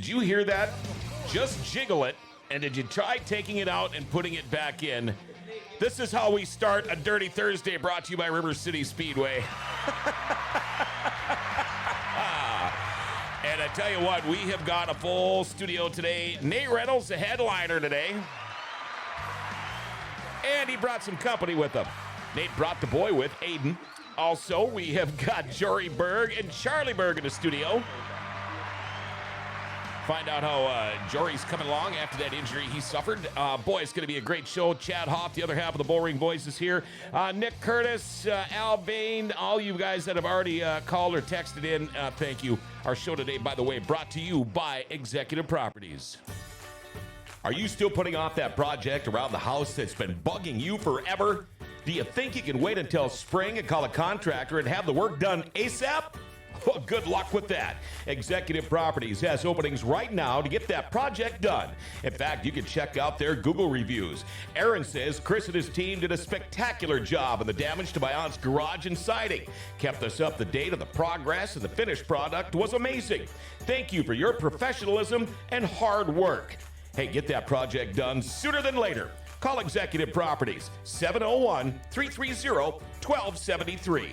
Did you hear that? Just jiggle it. And did you try taking it out and putting it back in? This is how we start a Dirty Thursday, brought to you by River City Speedway. And I tell you what, we have got a full studio today. Nate Reynolds, the headliner today. And he brought some company with him. Nate brought the boy with, Aiden. Also, we have got Jory Berg and Charlie Berg in the studio. Find out how Jory's coming along after that injury he suffered. Boy, it's going to be a great show. Chad Hoff, the other half of the Bullring Boys, is here. Nick Curtis, Al Bain, all you guys that have already called or texted in, thank you. Our show today, by the way, brought to you by Executive Properties. Are you still putting off that project around the house that's been bugging you forever? Do you think you can wait until spring and call a contractor and have the work done ASAP? Well, good luck with that. Executive Properties has openings right now to get that project done. In fact, you can check out their Google reviews. Aaron says Chris and his team did a spectacular job on the damage to my aunt's garage and siding. Kept us up to date on the progress, and the finished product was amazing. Thank you for your professionalism and hard work. Hey, get that project done sooner than later. Call Executive Properties, 701-330-1273.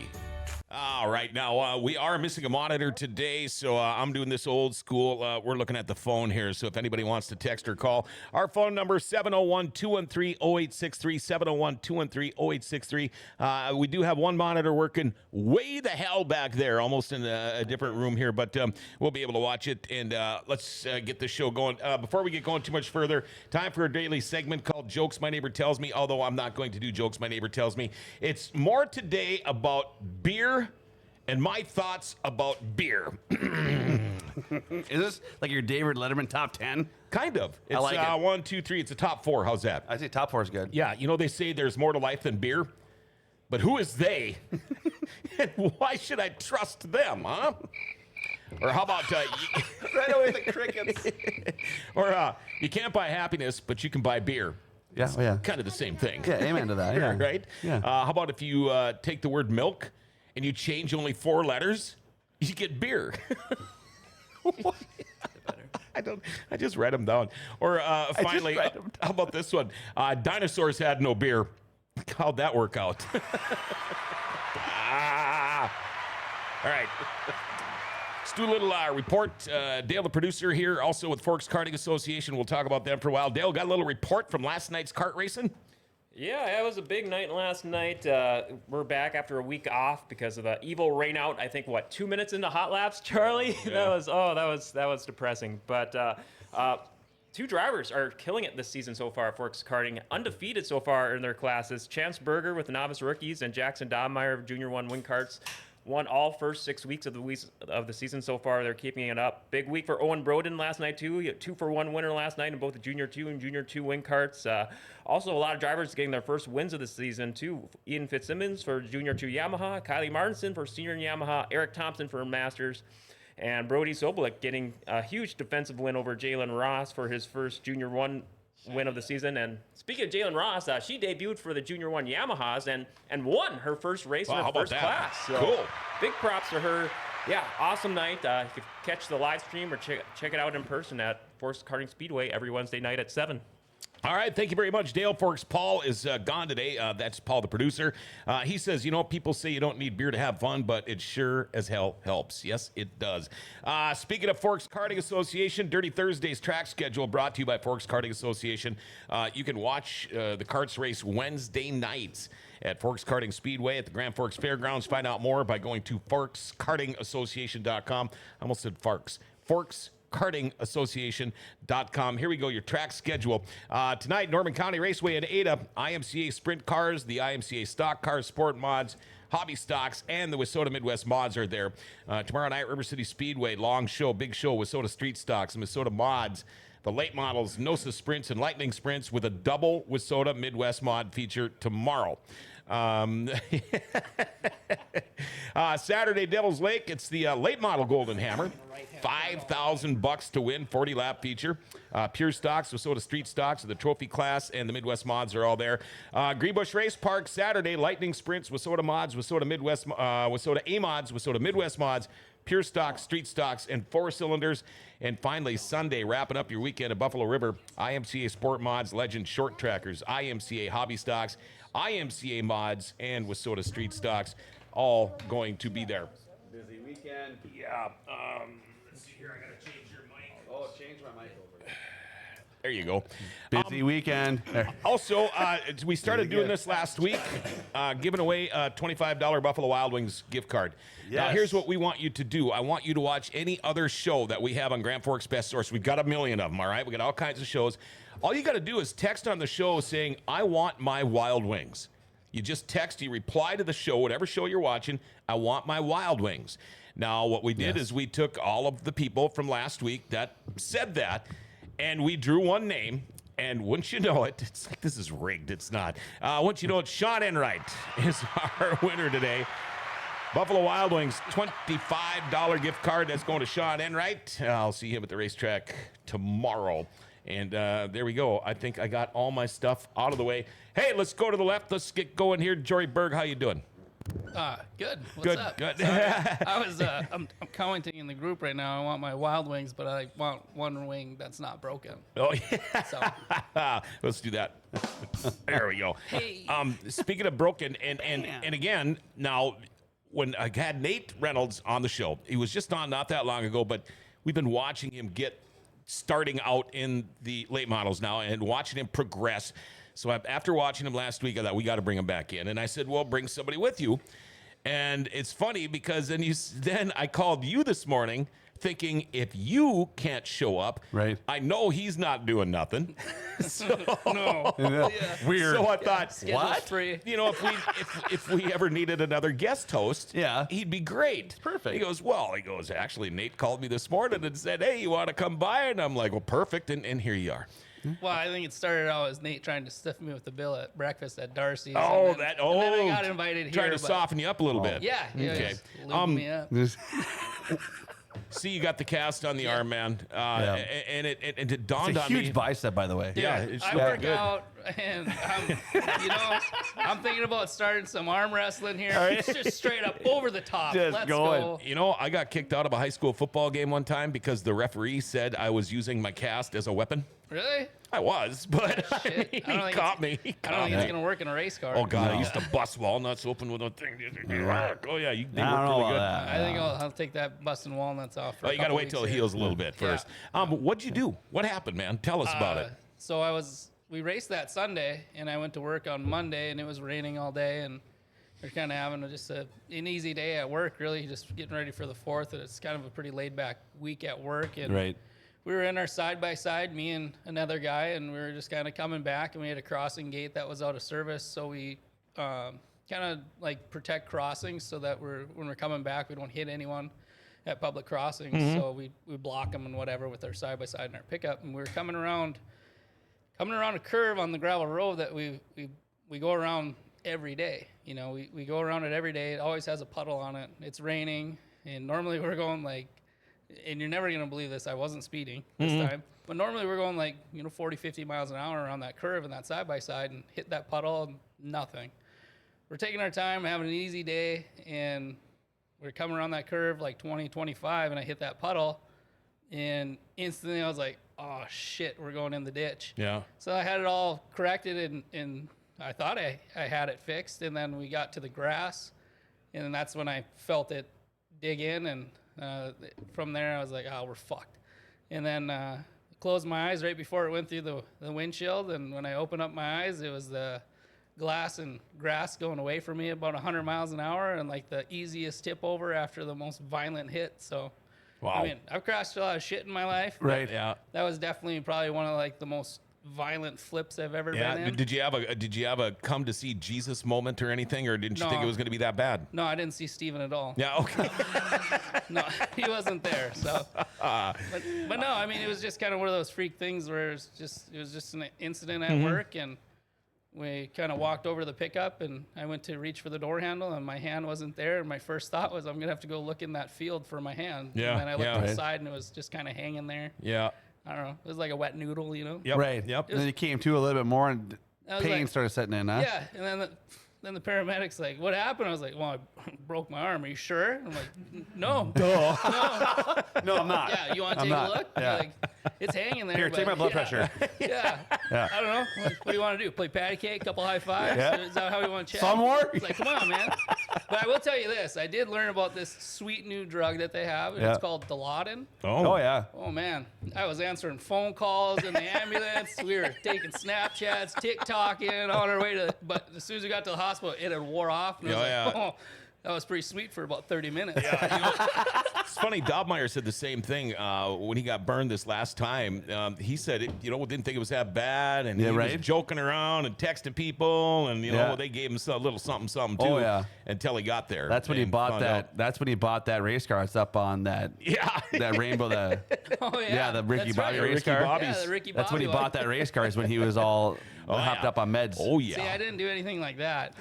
All right, now we are missing a monitor today, so I'm doing this old school. We're looking at the phone here, so if anybody wants to text or call, our phone number is 701-213-0863, 701-213-0863. We do have one monitor working way the hell back there, almost in a different room here, but we'll be able to watch it, and let's get the show going. Before we get going too much further, time for a daily segment called Jokes My Neighbor Tells Me, although I'm not going to do Jokes My Neighbor Tells Me. It's more today about beer and my thoughts about beer. Is this like your David Letterman top 10? Kind of. It's I like it. 1, 2, 3. It's a top 4. How's that? I say top 4 is good. Yeah, you know they say there's more to life than beer, but who is they? And why should I trust them, huh? Or how about Right away the crickets. or you can't buy happiness, but you can buy beer. Yeah, It's oh, yeah. kind of the same thing. Yeah, amen to that. Yeah. Right? Yeah. How about if you take the word milk and you change only 4 letters, you get beer. I just read them down. Or finally, how about this one? Dinosaurs had no beer. How'd that work out? All right. Let's do a little report. Dale, the producer here, also with Forks Karting Association. We'll talk about them for a while. Dale, got a little report from last night's kart racing? Yeah, it was a big night last night. We're back after a week off because of the evil rain out. I think 2 minutes into hot laps, Charlie. Yeah. that was depressing. But 2 drivers are killing it this season so far. Forks Karting undefeated so far in their classes. Chance Berger with the novice rookies and Jackson Dobmeyer of Junior 1 wing karts. Won all first 6 weeks of the season so far. They're keeping it up. Big week for Owen Broden last night, too. He had 2-for-1 winner last night in both the Junior 2 and Junior 2 wing karts. Also, a lot of drivers getting their first wins of the season, too. Ian Fitzsimmons for Junior 2 Yamaha, Kylie Martinson for Senior Yamaha, Eric Thompson for Masters, and Brody Sobolik getting a huge defensive win over Jalen Ross for his first Junior 1 win of the season. And speaking of Jalen Ross, she debuted for the Junior 1 Yamahas and won her first race in her first class. So cool. Big props to her. Yeah, awesome night. You can catch the live stream or check it out in person at Forks Karting Speedway every Wednesday night at 7. All right, thank you very much, Dale. Forks Paul is gone today. That's Paul, the producer. He says, people say you don't need beer to have fun, but it sure as hell helps. Yes, it does. Speaking of Forks Karting Association, Dirty Thursday's track schedule brought to you by Forks Karting Association. You can watch the karts race Wednesday nights at Forks Karting Speedway at the Grand Forks Fairgrounds. Find out more by going to forkskartingassociation.com. I almost said Forks. kartingassociation.com. Here we go, your track schedule. Tonight, Norman County Raceway in Ada, IMCA Sprint Cars, the IMCA Stock Cars, Sport Mods, Hobby Stocks, and the Wissota Midwest Mods are there. Tomorrow night, River City Speedway, long show, big show, Wissota Street Stocks and Wissota Mods. The late models, NOSA Sprints and Lightning Sprints with a double Wissota Midwest Mod feature tomorrow. Saturday, Devil's Lake, it's the late model Golden Hammer. $5,000 to win, 40-lap feature. Pure Stocks, Wissota Street Stocks, the Trophy Class, and the Midwest Mods are all there. Greenbush Race Park, Saturday, Lightning Sprints, Wissota Mods, Wissota Midwest, Wissota A-Mods, Wissota Midwest Mods, pure stocks, street stocks, and 4 cylinders. And finally, Sunday, wrapping up your weekend at Buffalo River, IMCA Sport Mods, Legend Short Trackers, IMCA Hobby Stocks, IMCA Mods, and Wissota Street Stocks, all going to be there. Busy weekend. Yeah. Let's see here. I got to change your mic. Oh, change my mic over. There you go. Busy weekend. Also, we started doing this last week, giving away a $25 Buffalo Wild Wings gift card. Now, Yes. here's what we want you to do. I want you to watch any other show that we have on Grand Forks Best Source. We've got a million of them, all right? We got all kinds of shows. All you got to do is text on the show saying, I want my Wild Wings. You just text, you reply to the show, whatever show you're watching, I want my Wild Wings. Now, what we did is we took all of the people from last week that said that, and we drew one name, and wouldn't you know it, it's like this is rigged. It's not. Wouldn't you know it, Sean Enright is our winner today. Buffalo Wild Wings, $25 gift card. That's going to Sean Enright. I'll see him at the racetrack tomorrow. And there we go. I think I got all my stuff out of the way. Hey, let's go to the left. Let's get going here. Jory Berg, how you doing? Good. What's Good, up? good. Sorry. I'm commenting in the group right now. I want my Wild Wings, but I want one wing that's not broken. Oh, yeah. So Let's do that. There we go. Hey. Speaking of broken, and again, now, when I had Nate Reynolds on the show, he was just on not that long ago, but we've been watching him get starting out in the late models now and watching him progress. So after watching him last week, I thought we got to bring him back in. And I said, well, bring somebody with you. And it's funny because then I called you this morning thinking if you can't show up, Right. I know he's not doing nothing. So, no. Weird. so I thought, Schedule's free. you know, if we ever needed another guest host, Yeah. he'd be great. Perfect. He goes, actually, Nate called me this morning and said, hey, you want to come by? And I'm like, well, perfect. And here you are. Well, I think it started out as Nate trying to stiff me with the bill at breakfast at Darcy's. Oh, and then I got invited here. Trying to but- soften you up a little bit. Yeah. Okay. Just lubing me up. See, you got the cast on the arm, man. And it dawned It's a on huge me. bicep, by the way. Yeah, it's I looking work good. out, and I'm thinking about starting some arm wrestling here. It's just straight up over the top. Just Let's going. go. You know, I got kicked out of a high school football game one time because the referee said I was using my cast as a weapon. Really? I was, but I Shit. mean, I don't he think caught me. He I caught don't think me. it's gonna work in a race car. Oh God, I No. used to bust walnuts open with a thing. Oh yeah, they I don't work know really good. about that. I think I'll take that busting walnuts off. For Oh, a you got to couple wait till it weeks heals a little bit first. What'd you do? What happened, man? Tell us about it. So we raced that Sunday, and I went to work on Monday, and it was raining all day, and we're kind of having just an easy day at work, really, just getting ready for the 4th, and it's kind of a pretty laid-back week at work, and Right. we were in our side-by-side, me and another guy, and we were just kind of coming back, and we had a crossing gate that was out of service, so we kind of like protect crossings so that when we're coming back, we don't hit anyone at public crossings. So we block them and whatever with our side-by-side and our pickup, and we were coming around a curve on the gravel road that we go around every day. You know, we go around it every day. It always has a puddle on it. It's raining, and normally we're going like, and you're never going to believe this, I wasn't speeding this time, but normally we're going like, 40, 50 miles an hour around that curve and that side-by-side and hit that puddle and nothing. We're taking our time, having an easy day, and we're coming around that curve like 20, 25, and I hit that puddle, and instantly I was like, oh shit, we're going in the ditch. Yeah. So I had it all corrected, and I thought I had it fixed, and then we got to the grass, and then that's when I felt it dig in, and from there I was like, oh, we're fucked. And then closed my eyes right before it went through the windshield, and when I opened up my eyes, it was the glass and grass going away from me about 100 miles an hour, and like the easiest tip over after the most violent hit. So, Wow. I mean, I've crashed a lot of shit in my life. but Right. Yeah. That was definitely probably one of like the most violent flips I've ever Yeah. been in. Did you have a come to see Jesus moment or anything, or didn't you think No. it was going to be that bad? No, I didn't see Steven at all. Yeah. Okay. No, he wasn't there. So, but no, I mean, it was just kind of one of those freak things where it was just an incident at work, and we kind of walked over to the pickup, and I went to reach for the door handle, and my hand wasn't there. And my first thought was, I'm gonna have to go look in that field for my hand. Yeah, And then I looked yeah. outside, and it was just kind of hanging there. Yeah. I don't know. It was like a wet noodle, Yep. Right. Yep. And then you came to a little bit more, and I was pain like- started setting in, huh? Yeah, and then then the paramedic's like, what happened? I was like, well, I broke my arm. Are you sure? I'm like, no. No, I'm not. Yeah, you want to take a look? Yeah. Like, it's hanging there. Here, take my blood pressure. Yeah. Yeah. I don't know. What do you want to do? Play patty cake, couple high fives? Yeah. Is that how we want to chat? Some more? It's like, come on, man. But I will tell you this. I did learn about this sweet new drug that they have, and Yeah. it's called Dilaudid. Oh, yeah. Oh, man. I was answering phone calls in the ambulance. We were taking Snapchats, TikToking on our way to, but as soon as we got to the hospital, it had wore off. And I was like, oh, that was pretty sweet for about 30 minutes. It's funny. Dobmeyer said the same thing when he got burned this last time. He said, didn't think it was that bad, and he was joking around and texting people, and they gave him a little something too. Oh, yeah. Until he got there. That's when he bought that. That's when he bought that race car. It's up on that. Yeah. That rainbow. Oh, yeah. Yeah, the Ricky That's Bobby right. race car. Yeah, the Ricky That's when he Bobby one. bought that race car. Is when he was all hopped up on meds. Oh yeah. See, I didn't do anything like that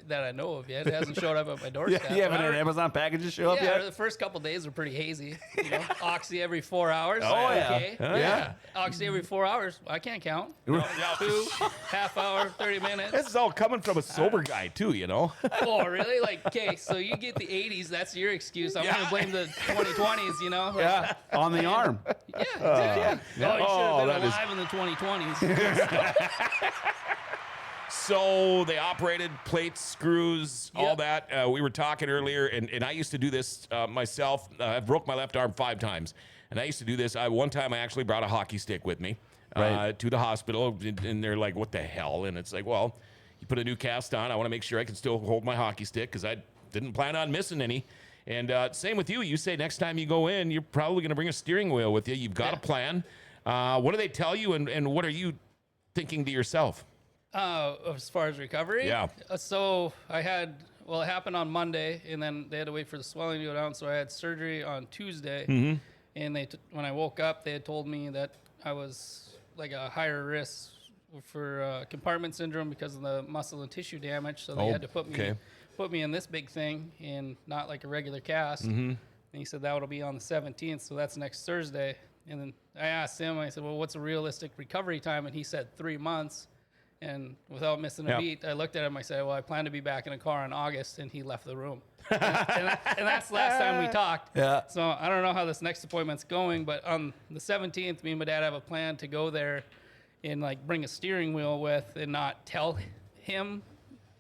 that I know of yet. It hasn't showed up at my doorstep. Yeah, you haven't had Amazon packages show up Yeah, yet? the first couple days were pretty hazy. Oxy every 4 hours. Oh, yeah. Okay. Yeah. Oxy every 4 hours. I can't count. 2 half hour, 30 minutes. This is all coming from a sober guy too. Oh, really? Like, okay, so you get the 80s. That's your excuse. I'm going to blame the 2020s, Like, Yeah, on the arm. Yeah, exactly. Oh, you should have been that alive in the 2020s. So they operated plates, screws, all Yep. that. We were talking earlier, and I used to do this myself. I broke my left arm 5 times, and I used to do this. One time I actually brought a hockey stick with me to the hospital, and they're like, what the hell? And it's like, well, you put a new cast on. I want to make sure I can still hold my hockey stick because I didn't plan on missing any. And same with you. You say next time you go in, you're probably going to bring a steering wheel with you. You've got a plan. What do they tell you, and what are you thinking to yourself? As far as recovery? Yeah. So it happened on Monday, and then they had to wait for the swelling to go down. So I had surgery on Tuesday, and when I woke up, they had told me that I was like a higher risk for compartment syndrome because of the muscle and tissue damage. So they had to put me in this big thing and not like a regular cast. And he said that will be on the 17th, so that's next Thursday. And then I asked him, I said, well, what's a realistic recovery time? And he said 3 months. And without missing a beat, I looked at him. I said, well, I plan to be back in a car in August. And he left the room. and that's the last time we talked. Yeah. So I don't know how this next appointment's going. But on the 17th, me and my dad have a plan to go there and like bring a steering wheel with and not tell him.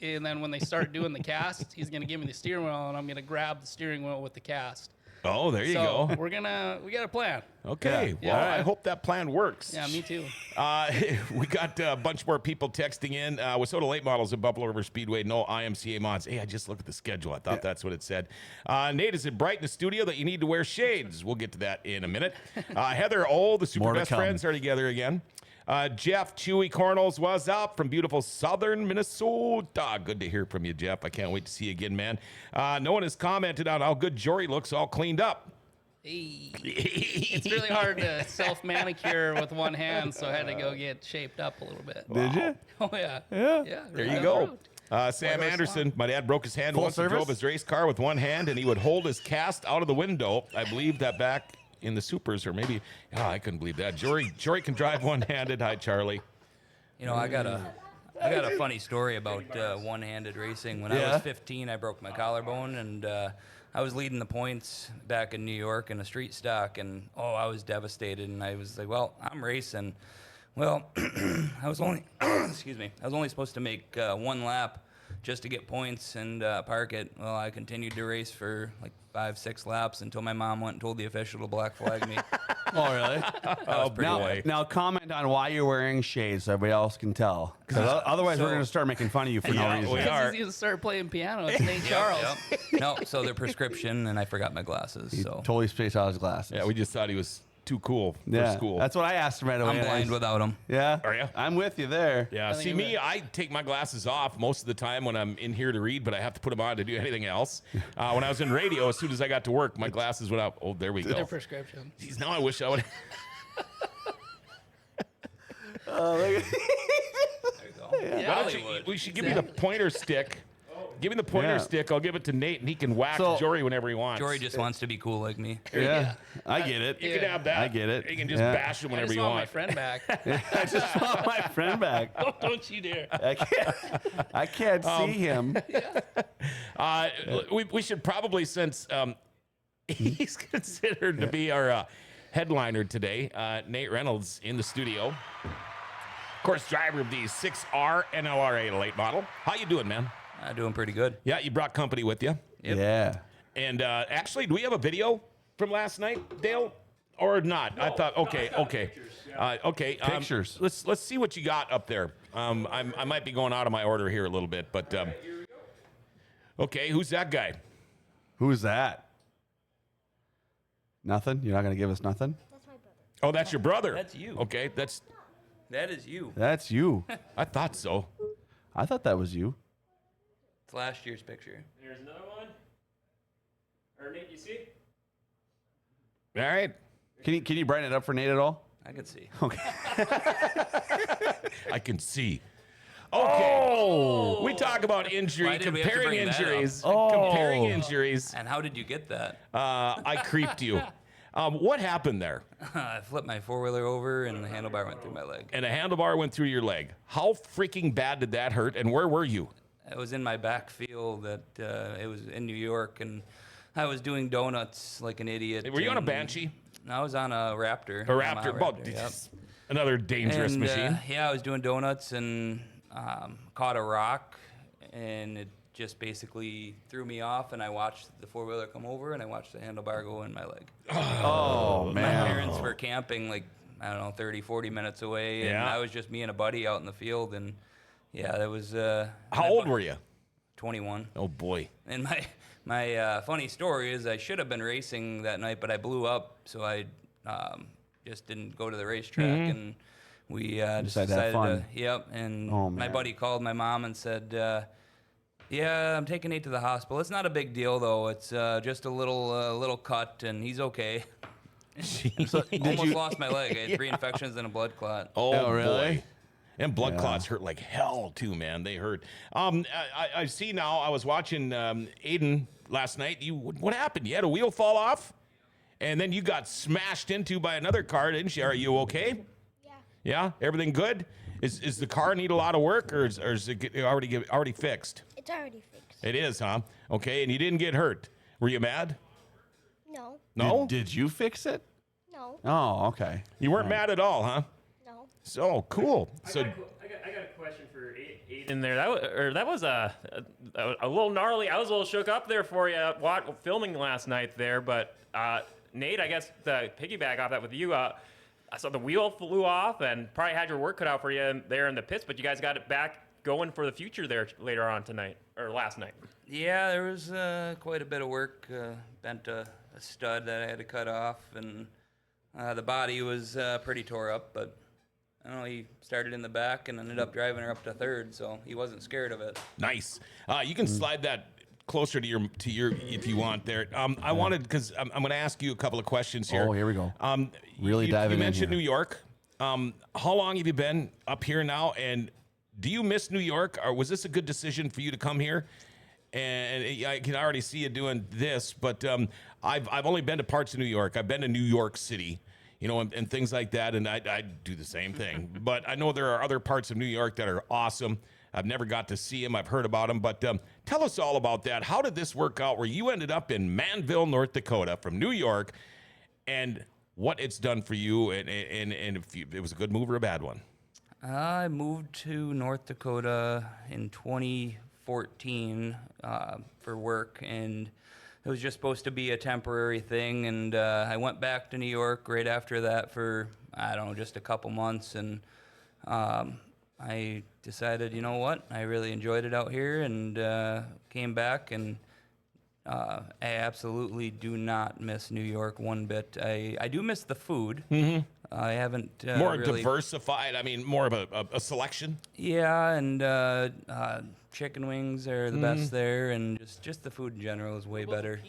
And then when they start doing the cast, he's going to give me the steering wheel, and I'm going to grab the steering wheel with the cast. Oh, there you go. We got a plan. Okay. Yeah. Well, I hope that plan works. Yeah, me too. We got a bunch more people texting in. Wissota Late Models at Buffalo River Speedway. No IMCA mods. Hey, I just looked at the schedule. I thought that's what it said. Nate, is it bright in the studio that you need to wear shades? We'll get to that in a minute. Heather, the super More to best come. friends are together again. Jeff Chewy Cornels was up from beautiful southern Minnesota. Good to hear from you, Jeff. I can't wait to see you again, man. No one has commented on how good Jory looks all cleaned up. Hey. It's really hard to self-manicure with one hand, so I had to go get shaped up a little bit. Did you? Oh, yeah. Yeah. There you go. Sam Anderson, my dad broke his hand once and drove his race car with one hand, and he would hold his cast out of the window. I believe that back in the supers, or maybe, I couldn't believe that. Jory can drive one-handed. Hi, Charlie. I got a funny story about one-handed racing. When I was 15, I broke my collarbone, and I was leading the points back in New York in a street stock, and I was devastated. And I was like, well, I'm racing. Well, I was only supposed to make 1 lap just to get points and park it. Well, I continued to race for like 5-6 laps until my mom went and told the official to black flag me. Oh, really? That was pretty boy. Now comment on why you're wearing shades so everybody else can tell. Because otherwise we're going to start making fun of you for no reason. we are. Because he's going to start playing piano. It's Nate Charles. Yep. No, so they're prescription, and I forgot my glasses. He So totally spaced out his glasses. Yeah, we just thought he was too cool for school. That's what I asked him right away. I'm blind without them. Yeah. Are you? I'm with you there. Yeah, think see I'm me, good. I take my glasses off most of the time when I'm in here to read, but I have to put them on to do anything else. When I was in radio, as soon as I got to work, my glasses went out. Oh, there we go. Their prescription. Jeez, now I wish I would. Look at- Yeah. We should give you the pointer stick. Give me the pointer Yeah. stick. I'll give it to Nate, and he can whack So- Jory whenever he wants. Jory just wants to be cool like me. Yeah, I get it. You can have that. I get it. You can just Yeah. bash him I whenever just you want my want. friend back. I just want my friend back. Don't you dare. I can't see him. We should probably, since he's considered to be our headliner today, Nate Reynolds in the studio. Of course, driver of the 6R NLRA late model. How you doing, man? Doing pretty good. Yeah, you brought company with you. Yep. Yeah. And actually, do we have a video from last night, Dale, or not? I thought, okay. Okay. Pictures. Let's see what you got up there. I might be going out of my order here a little bit, but okay, who's that guy? Who's that? Nothing? You're not going to give us nothing? Oh, that's your brother. That's you. Okay, That is you. That's you. I thought so. I thought that was you. It's last year's picture. There's another one. Or Nate, you see? All right. Can you brighten it up for Nate at all? I could see. I can see. Okay. We talk about injury, Why did we have to comparing bring that up? injuries, Oh. comparing injuries. And how did you get that? I creeped you. What happened there? I flipped my four-wheeler over and the handlebar went through my leg. And a handlebar went through your leg. How freaking bad did that hurt? And where were you? It was in my back field that it was in New York, and I was doing donuts like an idiot. Were you on a and- Banshee? No, I was on a Raptor. A Raptor? Oh, yep. another dangerous And, machine. Yeah, I was doing donuts and caught a rock, and it just basically threw me off, and I watched the four-wheeler come over, and I watched the handlebar go in my leg. Oh, My man. parents were camping like, I don't know, 30, 40 minutes away, and Yeah. I was just me and a buddy out in the field, and yeah, that was... How old were you? 21. Oh, boy. And my funny story is I should have been racing that night, but I blew up, so I just didn't go to the racetrack, and we just Decided to have fun. Yep, and Oh, my man. buddy called my mom and said, yeah, I'm taking Nate to the hospital. It's not a big deal, though. It's just a little cut, and he's okay. So, Almost lost my leg. I had 3 infections and a blood clot. Oh, really? boy. And blood Yeah. clots hurt like hell, too, man. They hurt. I see now, I was watching Aiden last night. What happened? You had a wheel fall off? And then you got smashed into by another car, didn't you? Are you okay? Yeah. Yeah? Everything good? Is the car need a lot of work, or is it already fixed? It's already fixed. It is, huh? Okay, and you didn't get hurt. Were you mad? No. No? Did you fix it? No. Oh, okay. You weren't mad at all, huh? No. So, cool. So, I got a question for Aiden there. That was a little gnarly. I was a little shook up there for you filming last night there. But Nate, I guess the piggyback off that with you, I saw the wheel flew off and probably had your work cut out for you there in the pits. But you guys got it back going for the future there later on tonight or last night. Yeah, there was quite a bit of work. Bent a stud that I had to cut off, and the body was pretty tore up. But I don't know, he started in the back and ended up driving her up to third, so he wasn't scared of it. nice. You can slide that closer to your if you want there. I wanted, because I'm going to ask you a couple of questions here. Oh, here we go. Really you diving in mentioned here. New York. How long have you been up here now? And do you miss New York, or was this a good decision for you to come here? And I can already see you doing this, but I've only been to parts of New York. I've been to New York City, you know, and things like that, and I do the same thing. But I know there are other parts of New York that are awesome. I've never got to see them. I've heard about them, but tell us all about that. How did this work out where you ended up in Manville, North Dakota from New York, and what it's done for you, and if it was a good move or a bad one? I moved to North Dakota in 2014 for work, and it was just supposed to be a temporary thing. And I went back to New York right after that for, I don't know, just a couple months. And I decided, you know what, I really enjoyed it out here, and came back. And I absolutely do not miss New York one bit. I do miss the food. Mm-hmm. I haven't More really diversified. I mean, more of a selection. Yeah, and chicken wings are the best there, and just the food in general is way better.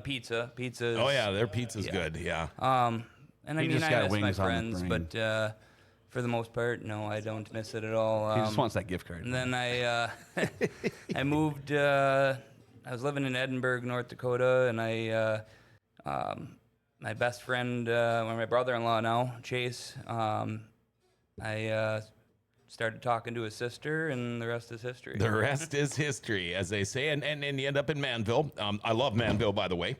Pizza. Oh yeah, their pizza's good. Yeah. And I He mean, just I got miss my wings on the friends, brain. but For the most part, no, I don't miss it at all. He just wants that gift card. And then I I moved. I was living in Edinburgh, North Dakota, and my best friend, or my brother-in-law now, Chase. I started talking to his sister, and the rest is history. The rest is history, as they say, and you end up in Manville. I love Manville, by the way,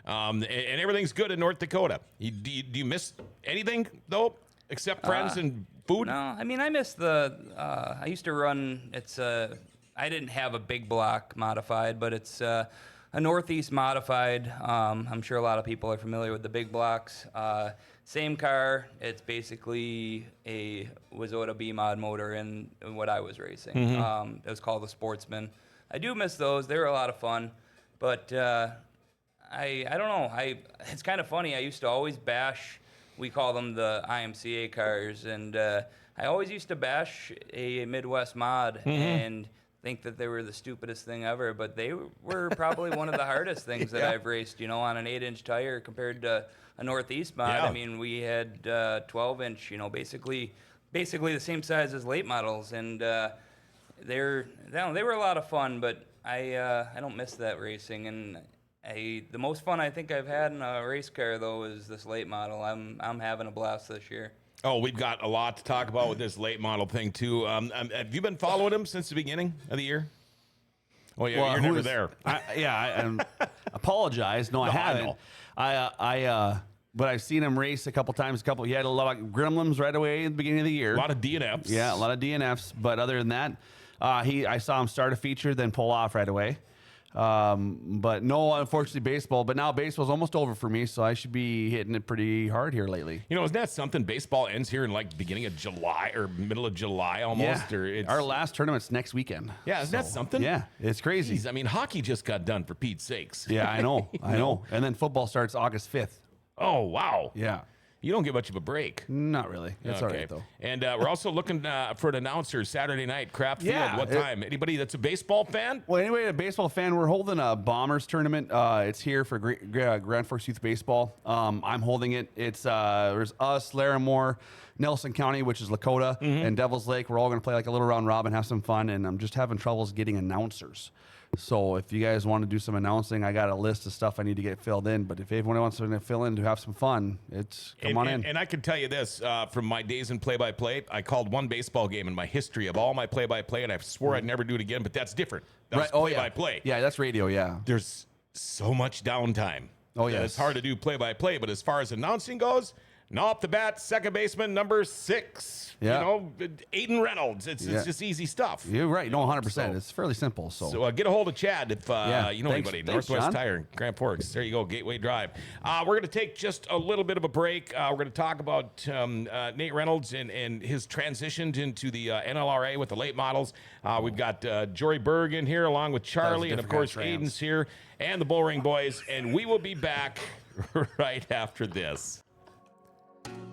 and everything's good in North Dakota. Do you miss anything though, except friends and food? No, I mean I miss the. I used to run. I didn't have a big block modified, but it's a Northeast modified. I'm sure a lot of people are familiar with the big blocks. Same car. It's basically a Wizota B-Mod motor in what I was racing. It was called the Sportsman. I do miss those. They were a lot of fun, but I don't know. It's kind of funny. I used to always bash. We call them the IMCA cars, and I always used to bash a Midwest mod and think that they were the stupidest thing ever, but they were probably one of the hardest things that I've raced, on an 8-inch tire compared to a Northeast mod. I mean, we had 12-inch, basically the same size as late models, and they were a lot of fun, but I don't miss that racing. And the most fun I think I've had in a race car though is this late model. I'm having a blast this year. Oh, we've got a lot to talk about with this late model thing too. Have you been following him since the beginning of the year? Oh yeah, you're never there. I apologize. No, I haven't. But I've seen him race a couple times. He had a lot of Gremlins right away at the beginning of the year. A lot of DNFs. Yeah, a lot of DNFs. But other than that, I saw him start a feature, then pull off right away. But no, unfortunately, baseball. But now baseball's almost over for me, so I should be hitting it pretty hard here lately. Isn't that something? Baseball ends here in like beginning of July or middle of July almost. Yeah. Or it's... Our last tournament's next weekend. Yeah, isn't that something? Yeah, it's crazy. Jeez, I mean, hockey just got done, for Pete's sakes. Yeah, I know. I know. And then football starts August 5th. Oh, wow. Yeah. You don't get much of a break. Not really. That's all right, though. And we're also looking for an announcer Saturday night, Craft Field. What time? Anybody that's a baseball fan? Well, anyway, a baseball fan, we're holding a Bombers tournament. It's here for Grand Forks Youth Baseball. I'm holding it. It's there's us, Larimore, Nelson County, which is Lakota, and Devil's Lake. We're all going to play like a little round robin, have some fun, and I'm just having troubles getting announcers. So if you guys want to do some announcing, I got a list of stuff I need to get filled in. But if everyone wants to fill in to have some fun, come on in. And I can tell you this, from my days in play-by-play, I called one baseball game in my history of all my play-by-play, and I swore I'd never do it again, but that's different. That's play-by-play. Yeah, that's radio, yeah. There's so much downtime. Oh, yeah. It's hard to do play-by-play, but as far as announcing goes, off the bat, second baseman, number 6. Yeah. Aiden Reynolds. It's just easy stuff. You're right. No, 100%. It's fairly simple. So get a hold of Chad if you know anybody. Thanks, Northwest John. Tire, Grand Forks. There you go, Gateway Drive. We're going to take just a little bit of a break. We're going to talk about Nate Reynolds and his transition into the NLRA with the late models. We've got Jory Berg in here along with Charlie, and of course Aiden's here, and the Bullring Boys, and we will be back right after this.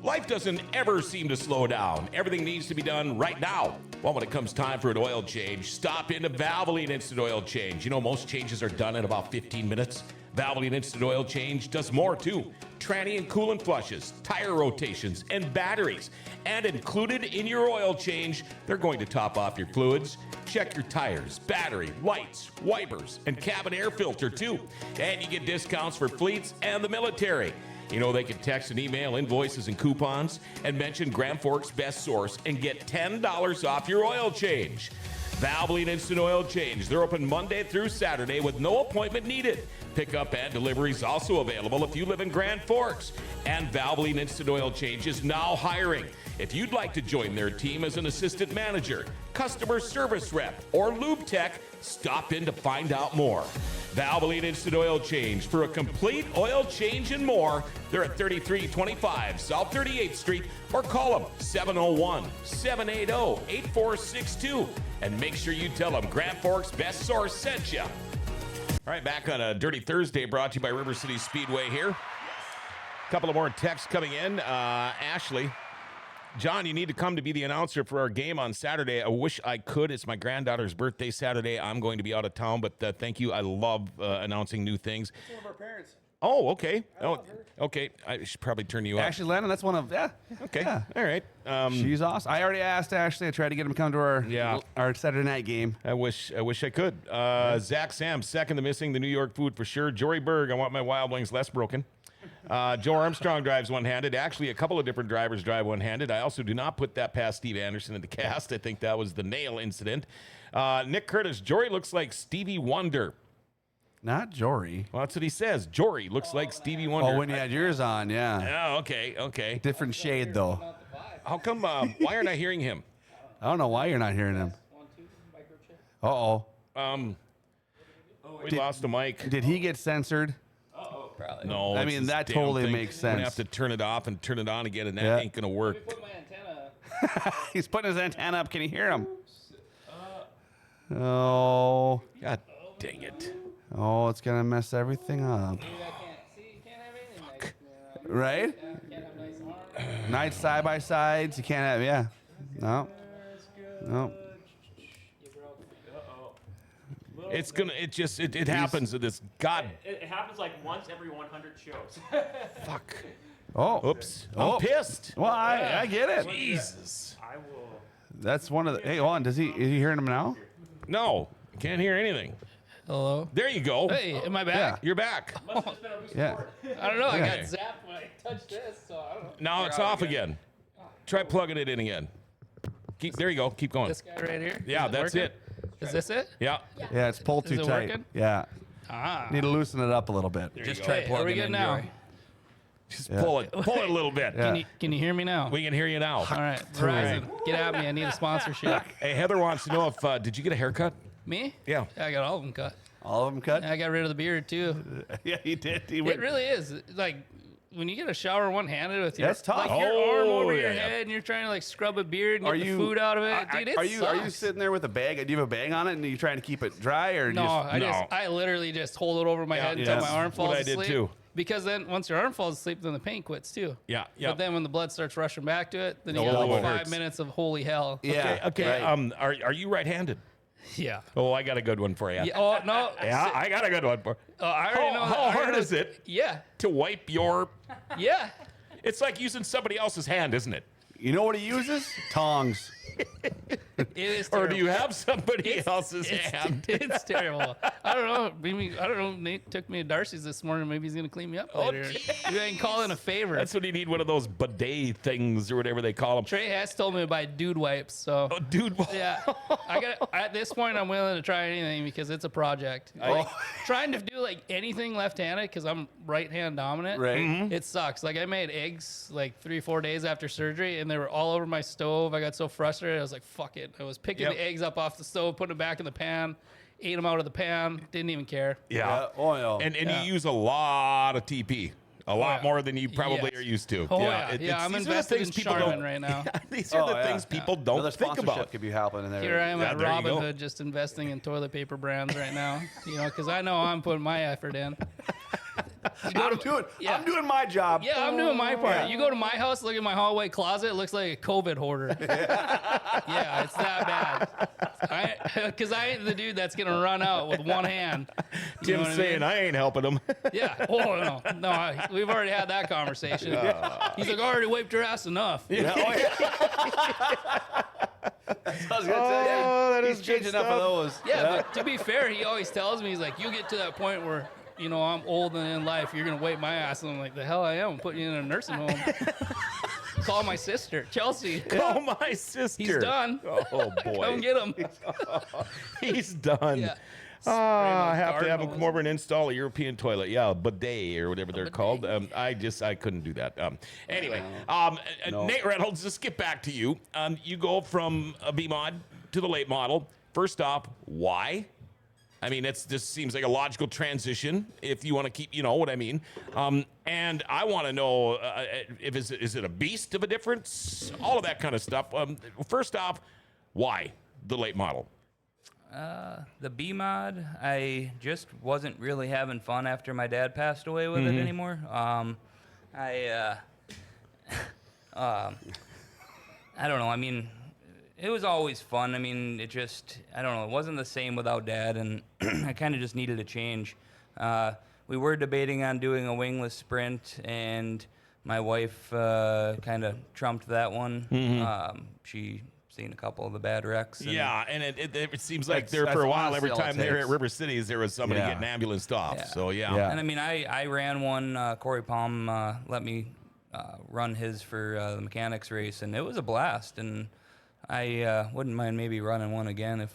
Life doesn't ever seem to slow down. Everything needs to be done right now. Well, when it comes time for an oil change, stop into Valvoline Instant Oil Change. Most changes are done in about 15 minutes. Valvoline Instant Oil Change does more too. Tranny and coolant flushes, tire rotations, and batteries. And included in your oil change, they're going to top off your fluids, check your tires, battery, lights, wipers, and cabin air filter too. And you get discounts for fleets and the military. They can text and email invoices and coupons and mention Grand Forks Best Source and get $10 off your oil change. Valvoline Instant Oil Change. They're open Monday through Saturday with no appointment needed. Pickup and delivery is also available if you live in Grand Forks. And Valvoline Instant Oil Change is now hiring. If you'd like to join their team as an assistant manager, customer service rep, or lube tech, stop in to find out more. Valvoline Instant Oil Change for a complete oil change and more. They're at 3325 South 38th Street, or call them 701-780-8462. And make sure you tell them Grand Forks Best Source sent you. All right, back on a Dirty Thursday brought to you by River City Speedway here. A couple of more texts coming in. Ashley. John, you need to come to be the announcer for our game on Saturday. I wish I could. It's my granddaughter's birthday Saturday. I'm going to be out of town, but thank you. I love announcing new things. Some of our parents. Oh, okay. Oh, okay. I should probably turn you up. Ashley Lennon, that's one of Okay. Yeah. All right. She's awesome. I already asked Ashley. I tried to get him to come to our Saturday night game. I wish I could. Zach Sam, second to missing the New York food for sure. Jory Berg, I want my Wild Wings less broken. Joe Armstrong drives one-handed. Actually, a couple of different drivers drive one-handed. I also do not put that past Steve Anderson in the cast. I think that was the nail incident. Nick Curtis, Jory looks like Stevie Wonder. Not Jory. Well, that's what he says. Jory looks like Stevie Wonder. Oh, when you had yours on, yeah. Oh, okay. Different shade, though. How come, why aren't I hearing him? I don't know why you're not hearing him. Uh-oh. We lost the mic. Did he get censored? Probably. No. I it's mean, this that damn totally thing. makes We're going to sense. have to turn it off and turn it on again, and that Yeah. ain't going to work. Put my antenna. He's putting his antenna up. Can you hear him? Oh. God dang it. Oh, it's going to mess everything up. Maybe I can't see. You can't have anything nice. Right? Can't have nice arms. Nice side-by-sides. You can't have, yeah. No. No. It's going to, it happens with this. God, It happens like once every 100 shows. fuck. Oh. Oops. Oh. I'm pissed. Well, I get it. Jesus. I will. That's one of the, hey, hold on. Is he hearing him now? No, can't hear anything. Hello. There you go. Hey, am I back? You're back. Yeah. I don't know. I Okay. got zapped when I touched this, so I don't know. Now it's off again. Try plugging it in again. There you go. Keep going. This guy right here. Yeah, Is that's working? it. Is this it? Yeah. Yeah, it's pulled too Is it tight. working? Yeah. Ah. Need to loosen it up a little bit. Just you try Hey, are plugging we good in, now? Jory. Just pull it a little bit. Yeah. Can you hear me now? We can hear you now. All right, Verizon, get at me. I need a sponsorship. Hey, Heather wants to know if did you get a haircut? Me? Yeah. I got all of them cut. All of them cut? I got rid of the beard too. Yeah, he did. He It went, really is like when you get a shower one-handed with your That's tough. like your arm Oh, over yeah, your yeah. head and you're trying to like scrub a beard and Are get you- the food out of it, dude. It are you sucks. sitting there with a bag? Do you have a bag on it and are you trying to keep it dry or No, just I literally just hold it over my head until that's my arm falls what I did asleep. too. Because then once your arm falls asleep, then the pain quits too. Yeah. But then when the blood starts rushing back to it, then you Oh, got it like hurts. 5 minutes of holy hell. Yeah. Okay. right. Are you right-handed? Yeah. Oh, I got a good one for you. Yeah, oh no. Yeah, I got a good one for. I already know. How I already hard know- is it Yeah. to wipe your? Yeah. It's like using somebody else's hand, isn't it? You know what he uses? Tongs. It is Or terrible. do you have somebody else's hand? It's terrible. I don't know. Maybe I don't know. Nate took me to Darcy's this morning. Maybe he's gonna clean me up later. You ain't calling a favor. That's when you need one of those bidet things or whatever they call them. Trey has told me to buy dude wipes. So Oh, dude. yeah, I got. At this point, I'm willing to try anything because it's a project. Like, trying to do like anything left-handed because I'm right-hand dominant. Right. It sucks. Like I made eggs like 3-4 days after surgery, and they were all over my stove. I got so frustrated. I was like, "Fuck it." I was picking Yep. the eggs up off the stove, putting them back in the pan, ate them out of the pan. Didn't even care. Yeah. Oil. And Yeah. you use a lot of TP. A lot yeah. more than you probably Yes. are used to. Oh yeah, it- yeah. it's- I'm these are the invested things in people Charmin don't- right now. These are Oh, the yeah. things people don't Another think sponsorship about. could be happening there. Here I am Yeah, at there you Robin go. Hood, just investing in toilet paper brands right now. You know, because I know I'm putting my effort in. I'm doing my job. Yeah, I'm doing my part. Yeah. You go to my house, look at my hallway closet. It looks like a COVID hoarder. Yeah, it's that bad. Because I ain't the dude that's gonna run out with one hand. You know Tim's what saying I mean? I ain't helping him. Yeah. Oh no, we've already had that conversation. He's like, I already wiped your ass enough. Yeah, oh, yeah. I was gonna say, Oh, that he's is good changing enough of stuff. those. Yeah, but to be fair, he always tells me, he's like, you get to that point where, you know, I'm old and in life, you're gonna wipe my ass. And I'm like, the hell I am. I'm putting you in a nursing home. Call my sister, Chelsea. Oh, my sister. He's done. Oh, boy. Come get him. He's done. Yeah. I have to have him Cardinals. come over and install a European toilet. Yeah, a bidet or whatever they're called. I couldn't do that. Anyway, No. Nate Reynolds, let's get back to you. You go from a B-Mod to the late model. First off, why? I mean, this seems like a logical transition if you want to keep, you know what I mean. And I want to know if is it a beast of a difference? All of that kind of stuff. First off, why the late model? The B-Mod, I just wasn't really having fun after my dad passed away with it anymore. I don't know. I mean, it was always fun. I mean, it just, I don't know. It wasn't the same without dad, and I kind of just needed a change. we were debating on doing a wingless sprint, and my wife kind of trumped that one. She seen a couple of the bad wrecks. And Yeah, and it seems like That's- there for that's a while, honestly every all it time they were at takes. River Cities, there was somebody Yeah. getting ambulanced off. Yeah. So, yeah. Yeah. And I mean, I ran one. Corey Palm let me run his for the mechanics race, and it was a blast. And I wouldn't mind maybe running one again if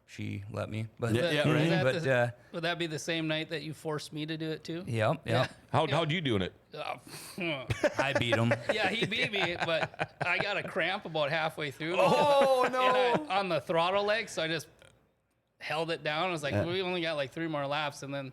she let me. But Would that be the same night that you forced me to do it too? Yep. How'd you doing it? I beat him. Yeah, he beat me, but I got a cramp about halfway through. Oh, no. On the throttle leg, so I just held it down. I was like, we only got like 3 more laps, and then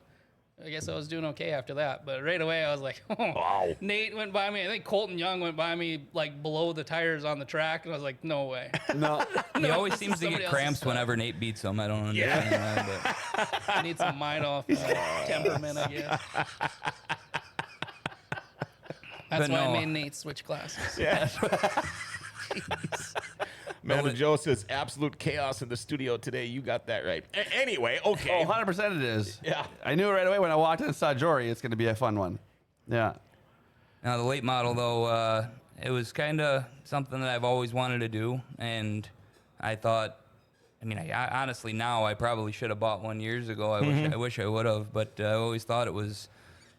I guess I was doing okay after that. But right away, I was like, Wow. Nate went by me. I think Colton Young went by me like below the tires on the track, and I was like, no way. No. He always this seems is to somebody get else's cramps stuff. whenever Nate beats him. I don't understand that. But I need some mind off temperament, I guess. That's But why no. I made Nate switch classes. Yeah. Amanda Joe says absolute chaos in the studio today. You got that right. Anyway, okay. Oh, 100% it is. Yeah. I knew right away when I walked in and saw Jory, it's going to be a fun one. Yeah. now the late model though, it was kind of something that I've always wanted to do, and I thought, I mean, I honestly now I probably should have bought one years ago. I wish I would have, but I always thought it was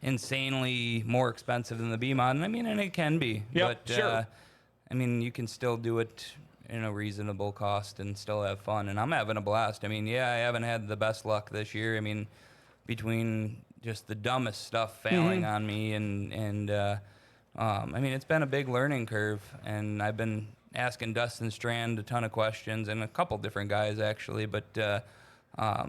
insanely more expensive than the B-Mod, and I mean, and it can be. Yep, but sure. I mean, you can still do it in a reasonable cost and still have fun, and I'm having a blast. I mean, yeah, I haven't had the best luck this year. I mean, between just the dumbest stuff failing on me and I mean, it's been a big learning curve, and I've been asking Dustin Strand a ton of questions and a couple different guys actually, but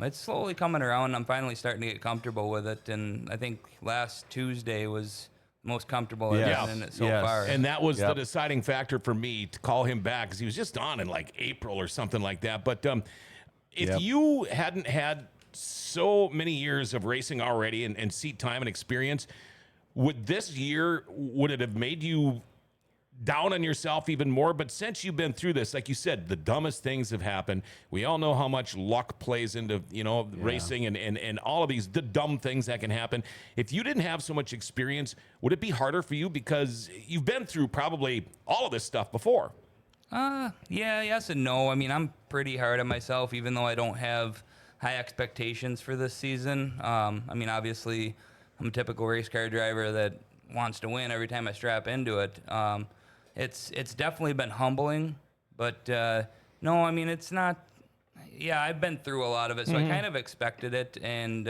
it's slowly coming around. I'm finally starting to get comfortable with it, and I think last Tuesday was the most comfortable I've Yes. been in it so Yes. far. And that was the Yep. deciding factor for me to call him back because he was just on in like April or something like that. But if Yep. you hadn't had so many years of racing already and seat time and experience, would this year, would it have made you down on yourself even more? But since you've been through this, like you said, the dumbest things have happened. We all know how much luck plays into, racing and all of these the dumb things that can happen. If you didn't have so much experience, would it be harder for you because you've been through probably all of this stuff before? Yeah, yes and no. I mean, I'm pretty hard on myself, even though I don't have high expectations for this season. I mean, obviously, I'm a typical race car driver that wants to win every time I strap into it. It's definitely been humbling, but no, I mean, it's not. Yeah, I've been through a lot of it, so I kind of expected it, and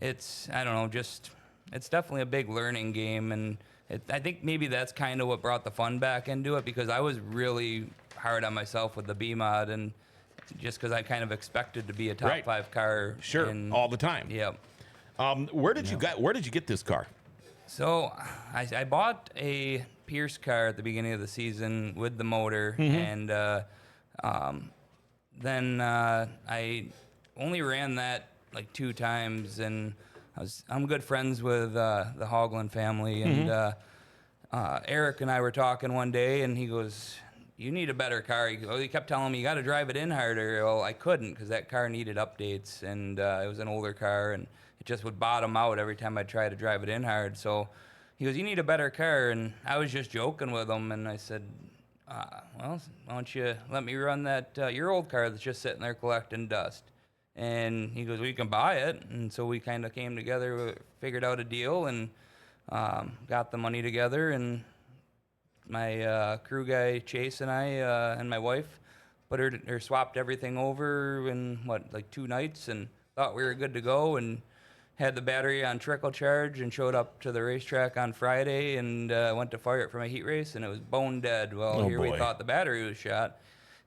it's, I don't know, just it's definitely a big learning game, and I think maybe that's kind of what brought the fun back into it, because I was really hard on myself with the B-Mod, and just because I kind of expected to be a top Right. 5 car. Sure, and, all the time. Yep. Where did you get this car? So I bought a Pierce car at the beginning of the season with the motor, and then I only ran that like 2 times, and I'm good friends with the Hoagland family, and Eric and I were talking one day, and he goes, "You need a better car." He kept telling me, "You got to drive it in harder." Well, I couldn't because that car needed updates, and it was an older car, and it just would bottom out every time I tried to drive it in hard. So he goes, "You need a better car," and I was just joking with him, and I said, "Well, why don't you let me run that your old car that's just sitting there collecting dust?" And he goes, "Well, you can buy it." And so we kind of came together, figured out a deal, and got the money together, and my crew guy Chase and I and my wife put her or swapped everything over in like 2 nights, and thought we were good to go, and had the battery on trickle charge, and showed up to the racetrack on Friday, and went to fire it for my heat race, and it was bone dead. Well, Oh, here boy. we thought the battery was shot.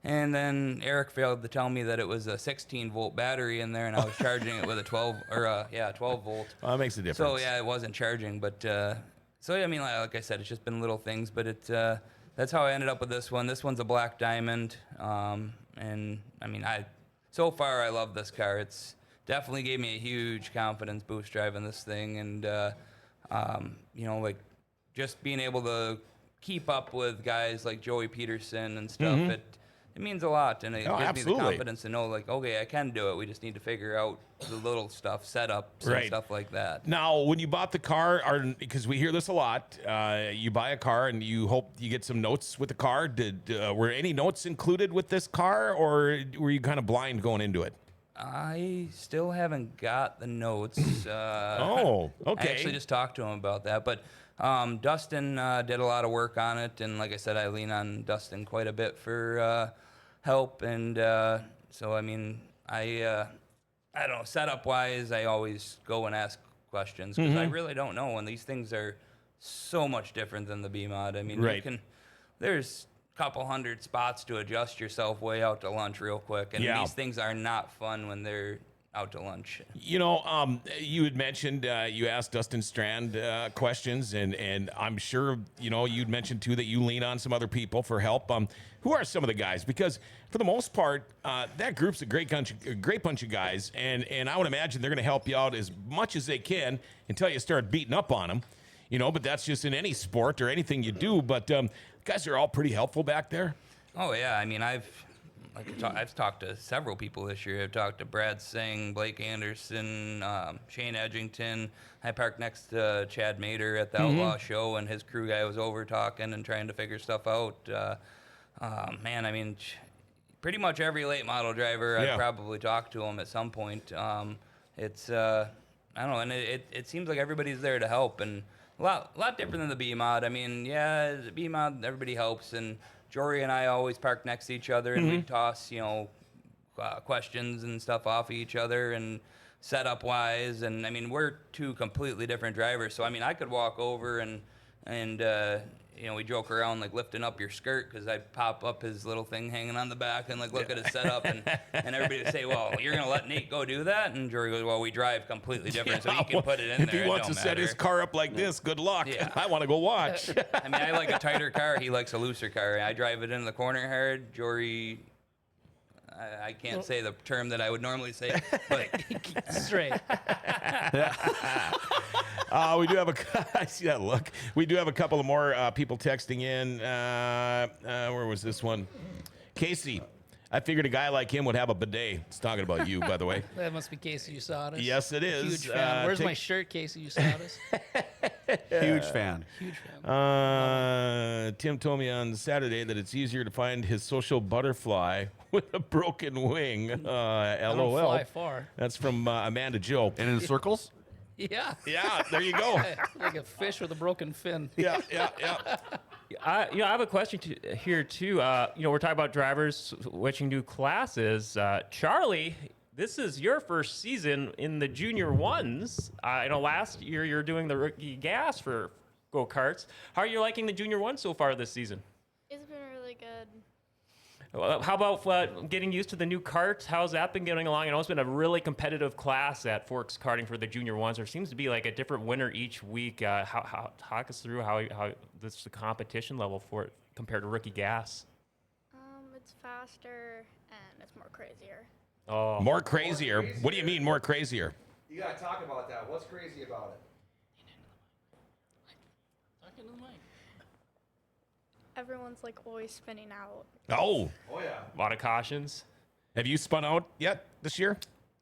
And then Eric failed to tell me that it was a 16-volt battery in there, and I was charging it with a 12 volt. Well, that makes a difference. So yeah, it wasn't charging, but so yeah, I mean, like I said, it's just been little things, but that's how I ended up with this one. This one's a black diamond, and I mean, so far I love this car. It's definitely gave me a huge confidence boost driving this thing, and like just being able to keep up with guys like Joey Peterson and stuff. it means a lot, and it gives me the absolutely. confidence to know, like, okay, I can do it. We just need to figure out the little stuff, setups, and stuff like that. Now, when you bought the car, because we hear this a lot, you buy a car and you hope you get some notes with the car. Were any notes included with this car, or were you kind of blind going into it? I still haven't got the notes. Oh, okay. I actually just talked to him about that, but Dustin did a lot of work on it, and like I said, I lean on Dustin quite a bit for help, and so I mean, I don't know, setup wise, I always go and ask questions because I really don't know, and these things are so much different than the BMod. I mean, there's a couple hundred spots to adjust yourself way out to lunch real quick, and these things are not fun when they're out to lunch. You know, you had mentioned you asked Dustin Strand questions, and I'm sure, you know, you'd mentioned too that you lean on some other people for help. Who are some of the guys? Because for the most part, that group's a great bunch of guys, and I would imagine they're going to help you out as much as they can until you start beating up on them. You know, but that's just in any sport or anything you do. But guys are all pretty helpful back there. Oh yeah, I mean, I've talked to several people this year. I've talked to Brad Singh, Blake Anderson, Shane Edgington. I parked next to Chad Mater at the Outlaw Show, and his crew guy was over talking and trying to figure stuff out. Man, I mean, pretty much every late model driver, I've probably talked to him at some point. It's, I don't know, and it seems like everybody's there to help, and a lot different than the BMod. I mean, yeah, the BMod, everybody helps, and Jory and I always park next to each other, and we toss, you know, questions and stuff off each other, and setup wise, and I mean, we're two completely different drivers. So I mean, I could walk over and you know, we joke around like lifting up your skirt because I pop up his little thing hanging on the back and like look at his setup, and everybody would say, well, you're gonna let Nate go do that? And Jory goes, well, we drive completely different, so he can put it in if there. If he wants to set his car up like this, good luck. I want to go watch. I mean, I like a tighter car. He likes a looser car. I drive it in the corner hard. Jory, I can't say the term that I would normally say, but Straight. We do have I see that look. We do have a couple of more people texting in. Where was this one? Casey. I figured a guy like him would have a bidet. It's talking about you, by the way. That must be Casey Usadas. Yes, it is. Huge fan. Where's my shirt, Casey Usadas? Huge fan. Huge fan. Tim told me on Saturday that it's easier to find his social butterfly with a broken wing. LOL. I don't fly far. That's from Amanda Joe. And in circles? Yeah. Yeah, there you go. Like a fish with a broken fin. Yeah. I have a question here too. We're talking about drivers switching to classes. Charlie, this is your first season in the junior ones. Last year you're doing the rookie gas for go-karts. How are you liking the junior ones so far this season? It's been really good. How about getting used to the new cart? How's that been getting along? I know it's been a really competitive class at Forks Karting for the junior ones. There seems to be like a different winner each week. Talk us through how this the competition level for it compared to rookie gas. It's faster and it's more crazier. Oh, More crazier. What do you mean more crazier? You gotta talk about that. What's crazy about it? Everyone's like always spinning out. Oh yeah. a lot of cautions. Have you spun out yet this year?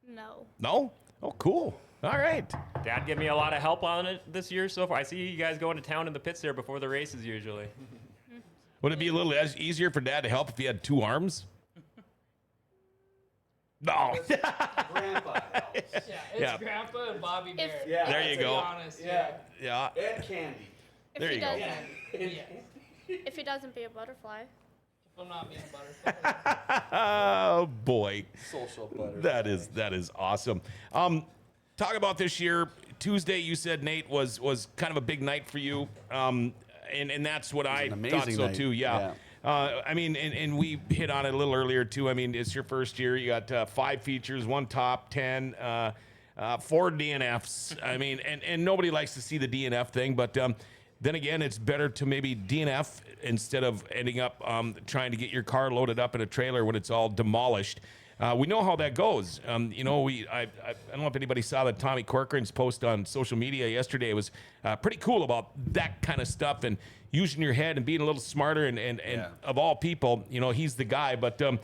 No. No? Oh, cool. All right. Dad gave me a lot of help on it this year so far. I see you guys going to town in the pits there before the races usually. Would it be a little easier for Dad to help if he had two arms? No. Grandpa helps. It's Grandpa and Bobby Bear. There you go. Honest, Yeah. And candy. If There he you go. doesn't, if he doesn't be a butterfly. If I'm not being a butterfly. Oh boy. Social butter. That is awesome. Talk about this year. Tuesday, you said, Nate, was kind of a big night for you. And that's what I thought so too. Yeah. I mean, and we hit on it a little earlier too. I mean, it's your first year. You got 5 features, 1 top 10, 4 DNFs. I mean, and nobody likes to see the DNF thing, but then again, it's better to maybe DNF instead of ending up trying to get your car loaded up in a trailer when it's all demolished. we know how that goes. I don't know if anybody saw that Tommy Corcoran's post on social media yesterday. It was pretty cool about that kind of stuff and using your head and being a little smarter. And of all people, he's the guy. But you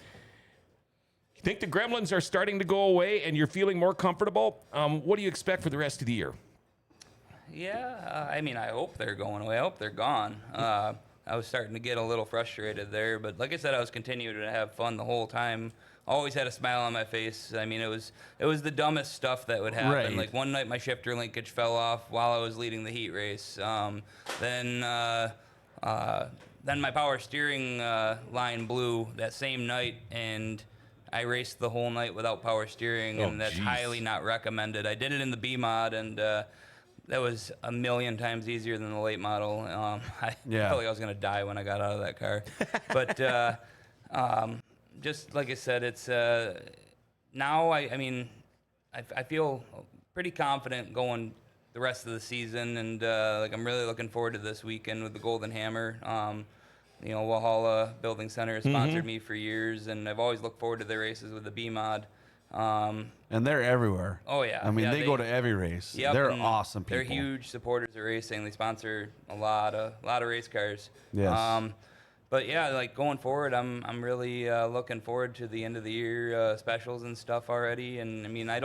think the gremlins are starting to go away and you're feeling more comfortable? What do you expect for the rest of the year? Yeah, I hope they're going away. I hope they're gone. I was starting to get a little frustrated there, but like I said, I was continuing to have fun the whole time. Always had a smile on my face. I mean, it was the dumbest stuff that would happen. Right. Like one night, my shifter linkage fell off while I was leading the heat race. Then my power steering line blew that same night, and I raced the whole night without power steering, and that's highly not recommended. I did it in the B mod, and that was a million times easier than the late model. I felt like I was going to die when I got out of that car. But just like I said, it's now I feel pretty confident going the rest of the season, and I'm really looking forward to this weekend with the Golden Hammer. Walhalla Building Center has sponsored me for years, and I've always looked forward to their races with the B mod. And they're everywhere. Oh yeah. I mean, they go to every race. Yep, They're awesome people. They're huge supporters of racing. They sponsor a lot of race cars. Yes. But yeah, like going forward, I'm really looking forward to the end of the year specials and stuff already. And I mean, I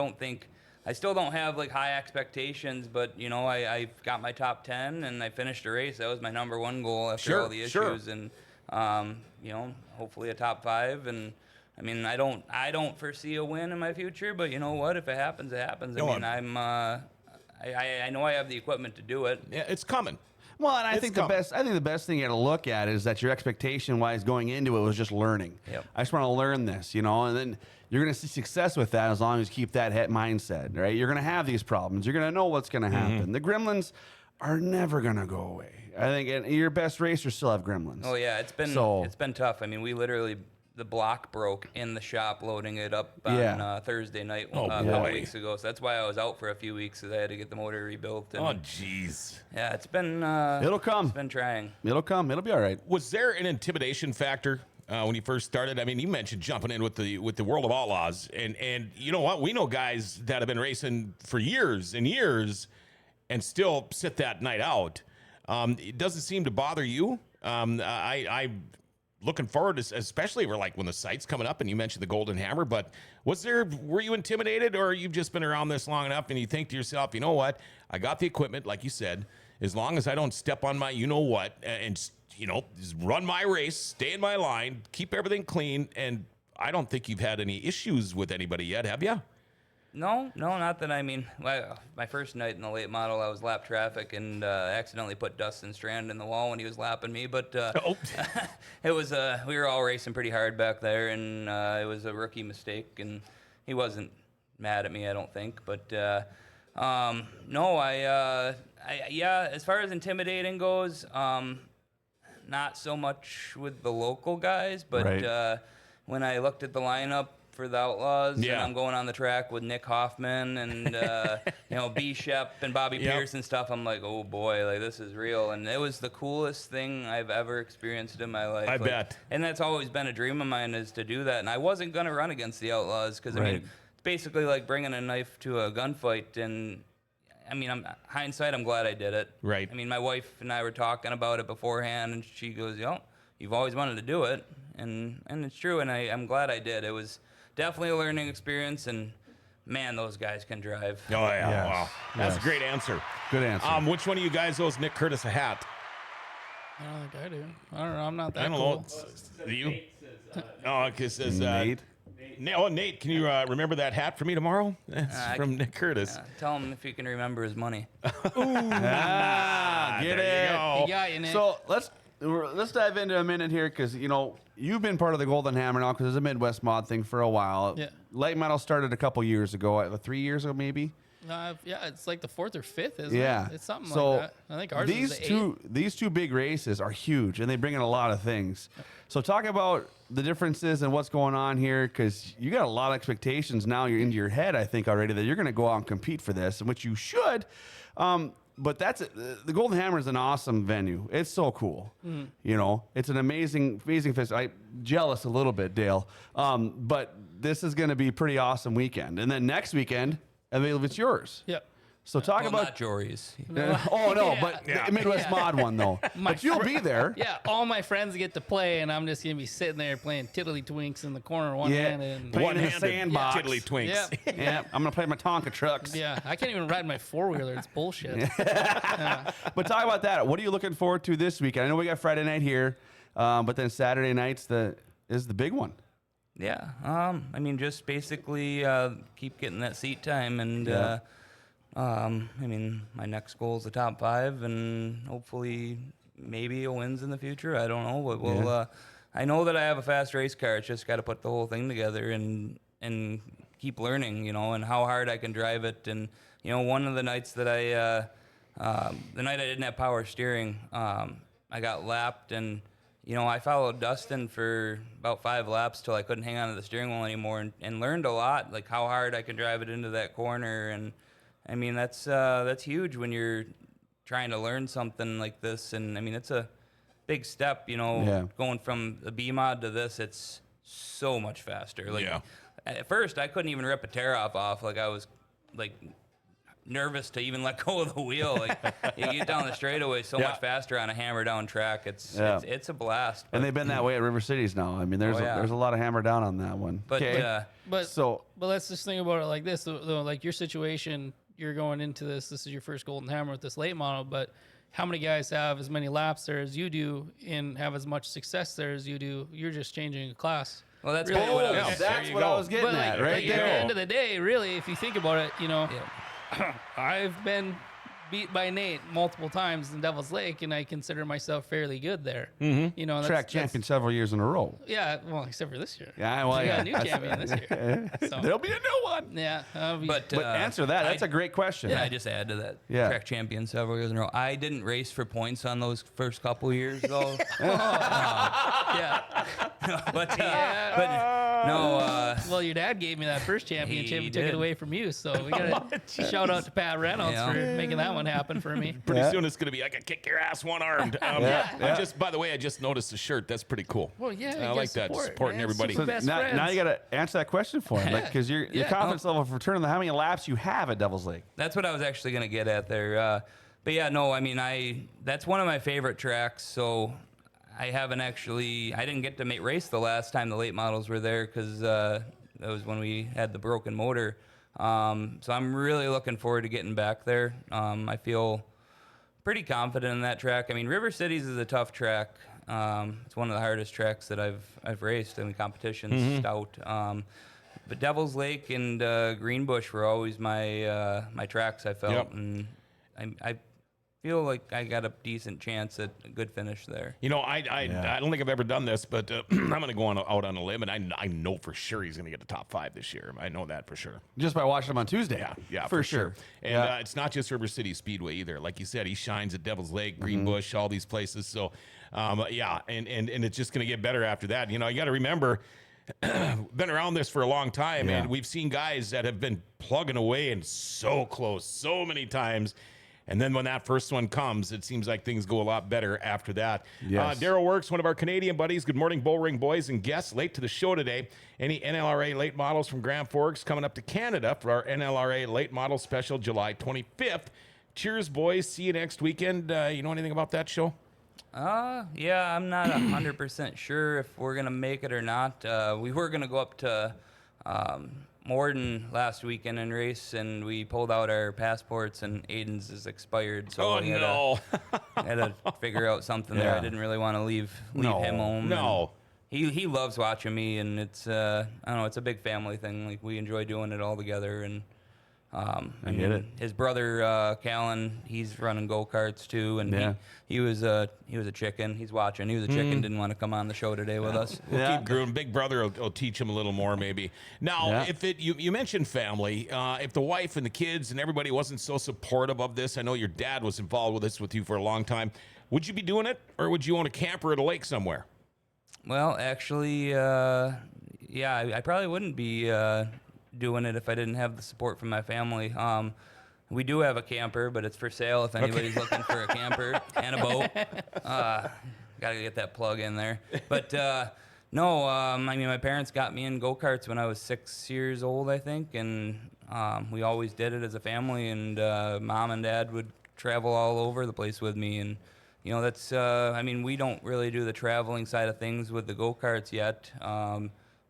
still don't have like high expectations, but I got my top 10 and I finished a race. That was my number one goal after all the issues, and hopefully a top 5. And I mean, I don't foresee a win in my future, but you know what? If it happens, it happens. I know I have the equipment to do it. Yeah, it's coming. Well, and I think the best thing you got to look at is that your expectation wise going into it was just learning. Yep. I just want to learn this, and then you're going to see success with that as long as you keep that mindset, right? You're going to have these problems. You're going to know what's going to happen. The gremlins are never going to go away. I think your best racers still have gremlins. Oh yeah, it's been tough. I mean, we literally, the block broke in the shop loading it up on Thursday night a couple weeks ago. So that's why I was out for a few weeks, because I had to get the motor rebuilt. And jeez. Yeah, it's been it'll come. It's been trying. It'll come. It'll be all right. Was there an intimidation factor when you first started? I mean, you mentioned jumping in with the World of Outlaws, and you know what? We know guys that have been racing for years and years and still sit that night out. It doesn't seem to bother you. I looking forward to, especially when the site's coming up, and you mentioned the Golden Hammer, but were you intimidated, or you've just been around this long enough and you think to yourself, you know what, I got the equipment, like you said, as long as I don't step on my and just run my race, stay in my line, keep everything clean, and I don't think you've had any issues with anybody yet, have you? No, not that. I mean, my first night in the late model, I was lap traffic and accidentally put Dustin Strand in the wall when he was lapping me. But it was we were all racing pretty hard back there, and it was a rookie mistake, and he wasn't mad at me, I don't think. But no, as far as intimidating goes, not so much with the local guys, but when I looked at the lineup for the Outlaws, and I'm going on the track with Nick Hoffman and B. Shep and Bobby Pierce and stuff, I'm like, oh boy, like this is real. And it was the coolest thing I've ever experienced in my life. I bet. And that's always been a dream of mine, is to do that. And I wasn't gonna run against the Outlaws, because I mean, it's basically like bringing a knife to a gunfight. And I mean, hindsight, I'm glad I did it. Right. I mean, my wife and I were talking about it beforehand, and she goes, you've always wanted to do it, and it's true. And I'm glad I did. It was definitely a learning experience, and man, those guys can drive. Oh yeah, Yes. wow, that's a great answer. Good answer. Which one of you guys owes Nick Curtis a hat? I don't think I do. I don't know. I'm not that I don't cool. know. You? Oh, it says Nate. Nate, can you remember that hat for me tomorrow? That's from Nick Curtis. Tell him if you can remember his money. Get there it. you go. You got you, Nick. So let's dive into a minute here, because you've been part of the Golden Hammer now, because it's a Midwest mod thing for a while. Yeah. Late model started a couple years ago, 3 years ago maybe. It's like the 4th or 5th, isn't Yeah. it? It's something So like that. I think ours is the 8th. these two big races are huge, and they bring in a lot of things. So talk about the differences and what's going on here, because you got a lot of expectations now. You're into your head, I think, already, that you're going to go out and compete for this, and which you should. but that's the Golden Hammer is an awesome venue. It's so cool. You know, it's an amazing fest. I'm jealous a little bit, Dale. But this is going to be a pretty awesome weekend. And then next weekend, I mean, it's yours. Yep. So talk Well, about not Jory's. oh no, but the Midwest Mod one though. But you'll be there. Yeah, all my friends get to play, and I'm just gonna be sitting there playing tiddly twinks in the corner, one-handed. And Playing in the sandbox. Tiddly twinks. Yeah. Yeah, I'm gonna play my Tonka trucks. Yeah, I can't even ride my four-wheeler. It's bullshit. But talk about that. What are you looking forward to this weekend? I know we got Friday night here, but then Saturday night's is the big one. Yeah. I mean, just basically keep getting that seat time, and I mean, my next goal is the top 5, and hopefully maybe a wins in the future. I don't know, but we'll. I know that I have a fast race car. It's just got to put the whole thing together and keep learning, you know, and how hard I can drive it. And you know, one of the nights that the night I didn't have power steering, I got lapped, and you know, I followed Dustin for about 5 laps till I couldn't hang on to the steering wheel anymore, and learned a lot, like how hard I can drive it into that corner. And I mean, that's huge when you're trying to learn something like this. And I mean, it's a big step, you know, going from the B-Mod to this. It's so much faster. Like at first, I couldn't even rip a tear-off off. Like I was like nervous to even let go of the wheel. Like you get down the straightaway so much faster on a hammer down track. It's a blast. And they've been that way at River Cities now. I mean, there's a lot of hammer down on that one. But but let's just think about it like this. Though, like your situation, you're going into this is your first Golden Hammer with this late model, but how many guys have as many laps there as you do and have as much success there as you do? You're just changing a class. Well, that's really kind of what I was. That's what I was getting at, right At there. the end of the day, really, if you think about it, you know, I've been beat by Nate multiple times in Devil's Lake, and I consider myself fairly good there. You know, Track champion several years in a row. Yeah, well, except for this year. Yeah, well, We got a new champion this year. So, There'll be a new one. yeah, But Answer that. That's a great question. Can I just add to that? Yeah. Track champion several years in a row. I didn't race for points on those first couple years, though. yeah. but no. Well, your dad gave me that first championship He and took it did. away from you, so we got to shout out to Pat Reynolds Yeah. for making that one happen for me. Pretty soon it's going to be, I can kick your ass one-armed. By the way, I just noticed the shirt. That's pretty cool. Well, yeah, I like that. Supporting everybody. Super best friends. Now you got to answer that question for him, because your confidence level for turning how many laps you have at Devil's Lake. That's what I was actually going to get at there. But yeah, no, I mean, that's one of my favorite tracks. So I didn't get to race the last time the late models were there because that was when we had the broken motor. So I'm really looking forward to getting back there. I feel pretty confident in that track. I mean, River Cities is a tough track. It's one of the hardest tracks that I've raced. I mean, competition's stout. But Devil's Lake and Greenbush were always my tracks, I felt. And I feel like I got a decent chance at a good finish there. You know, I don't think I've ever done this, but I'm going to go out on a limb, and I know for sure he's going to get the top 5 this year. I know that for sure. Just by watching him on Tuesday. Yeah, for sure. And it's not just River City Speedway either. Like you said, he shines at Devil's Lake, Greenbush, all these places. So, and it's just going to get better after that. You know, you got to remember, been around this for a long time, and we've seen guys that have been plugging away and so close so many times. And then when that first one comes, it seems like things go a lot better after that. Yes. Daryl Works, one of our Canadian buddies. Good morning, Bullring Boys and guests. Late to the show today. Any NLRA late models from Grand Forks coming up to Canada for our NLRA late model special July 25th. Cheers, boys. See you next weekend. You know anything about that show? Yeah, I'm not 100% sure if we're going to make it or not. We were going to go up to Morden last weekend and race, and we pulled out our passports, and Aiden's is expired. So we had to figure out something there. I didn't really want to leave him home. No. He loves watching me, and it's I don't know, it's a big family thing. Like we enjoy doing it all together, and I get it. His brother Callan, he's running go-karts too, and he was a chicken. He's watching. He was a chicken. Didn't want to come on the show today with us. We'll keep growing. Big brother will teach him a little more, maybe. Now, if you mentioned family, if the wife and the kids and everybody wasn't so supportive of this, I know your dad was involved with this with you for a long time. Would you be doing it, or would you own a camper at a lake somewhere? Well, actually, I probably wouldn't be doing it if I didn't have the support from my family. We do have a camper, but it's for sale if anybody's looking for a camper and a boat. Got to get that plug in there. But no, I mean, my parents got me in go-karts when I was 6 years old, I think, and we always did it as a family, and Mom and Dad would travel all over the place with me, and you know, that's, I mean, we don't really do the traveling side of things with the go-karts yet,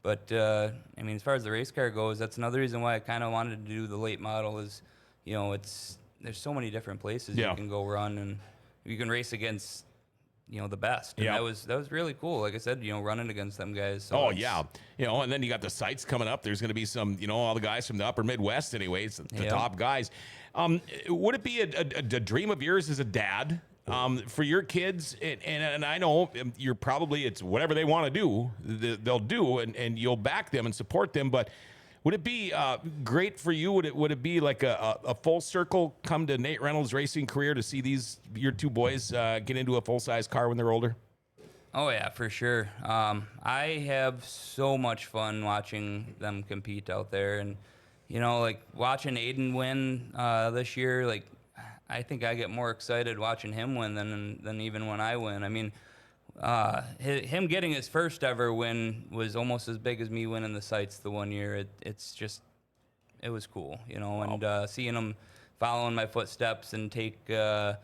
but I mean, as far as the race car goes, that's another reason why I kind of wanted to do the late model is, you know, there's so many different places you can go run, and you can race against, you know, the best. And that was really cool. Like I said, you know, running against them guys. So you know, and then you got the sites coming up. There's going to be some, you know, all the guys from the upper Midwest anyways, the top guys. Would it be a dream of yours as a dad for your kids? And I know you're probably, it's whatever they want to do, they'll do, and you'll back them and support them. But would it be great for you? Would it be like a full circle come to Nate Reynolds' racing career to see your two boys get into a full-size car when they're older? Oh, yeah, for sure. I have so much fun watching them compete out there. And, you know, like watching Aiden win this year, like I think I get more excited watching him win than even when I win. I mean, him getting his first ever win was almost as big as me winning the sites the one year. It was cool, you know, and seeing him following my footsteps and take, I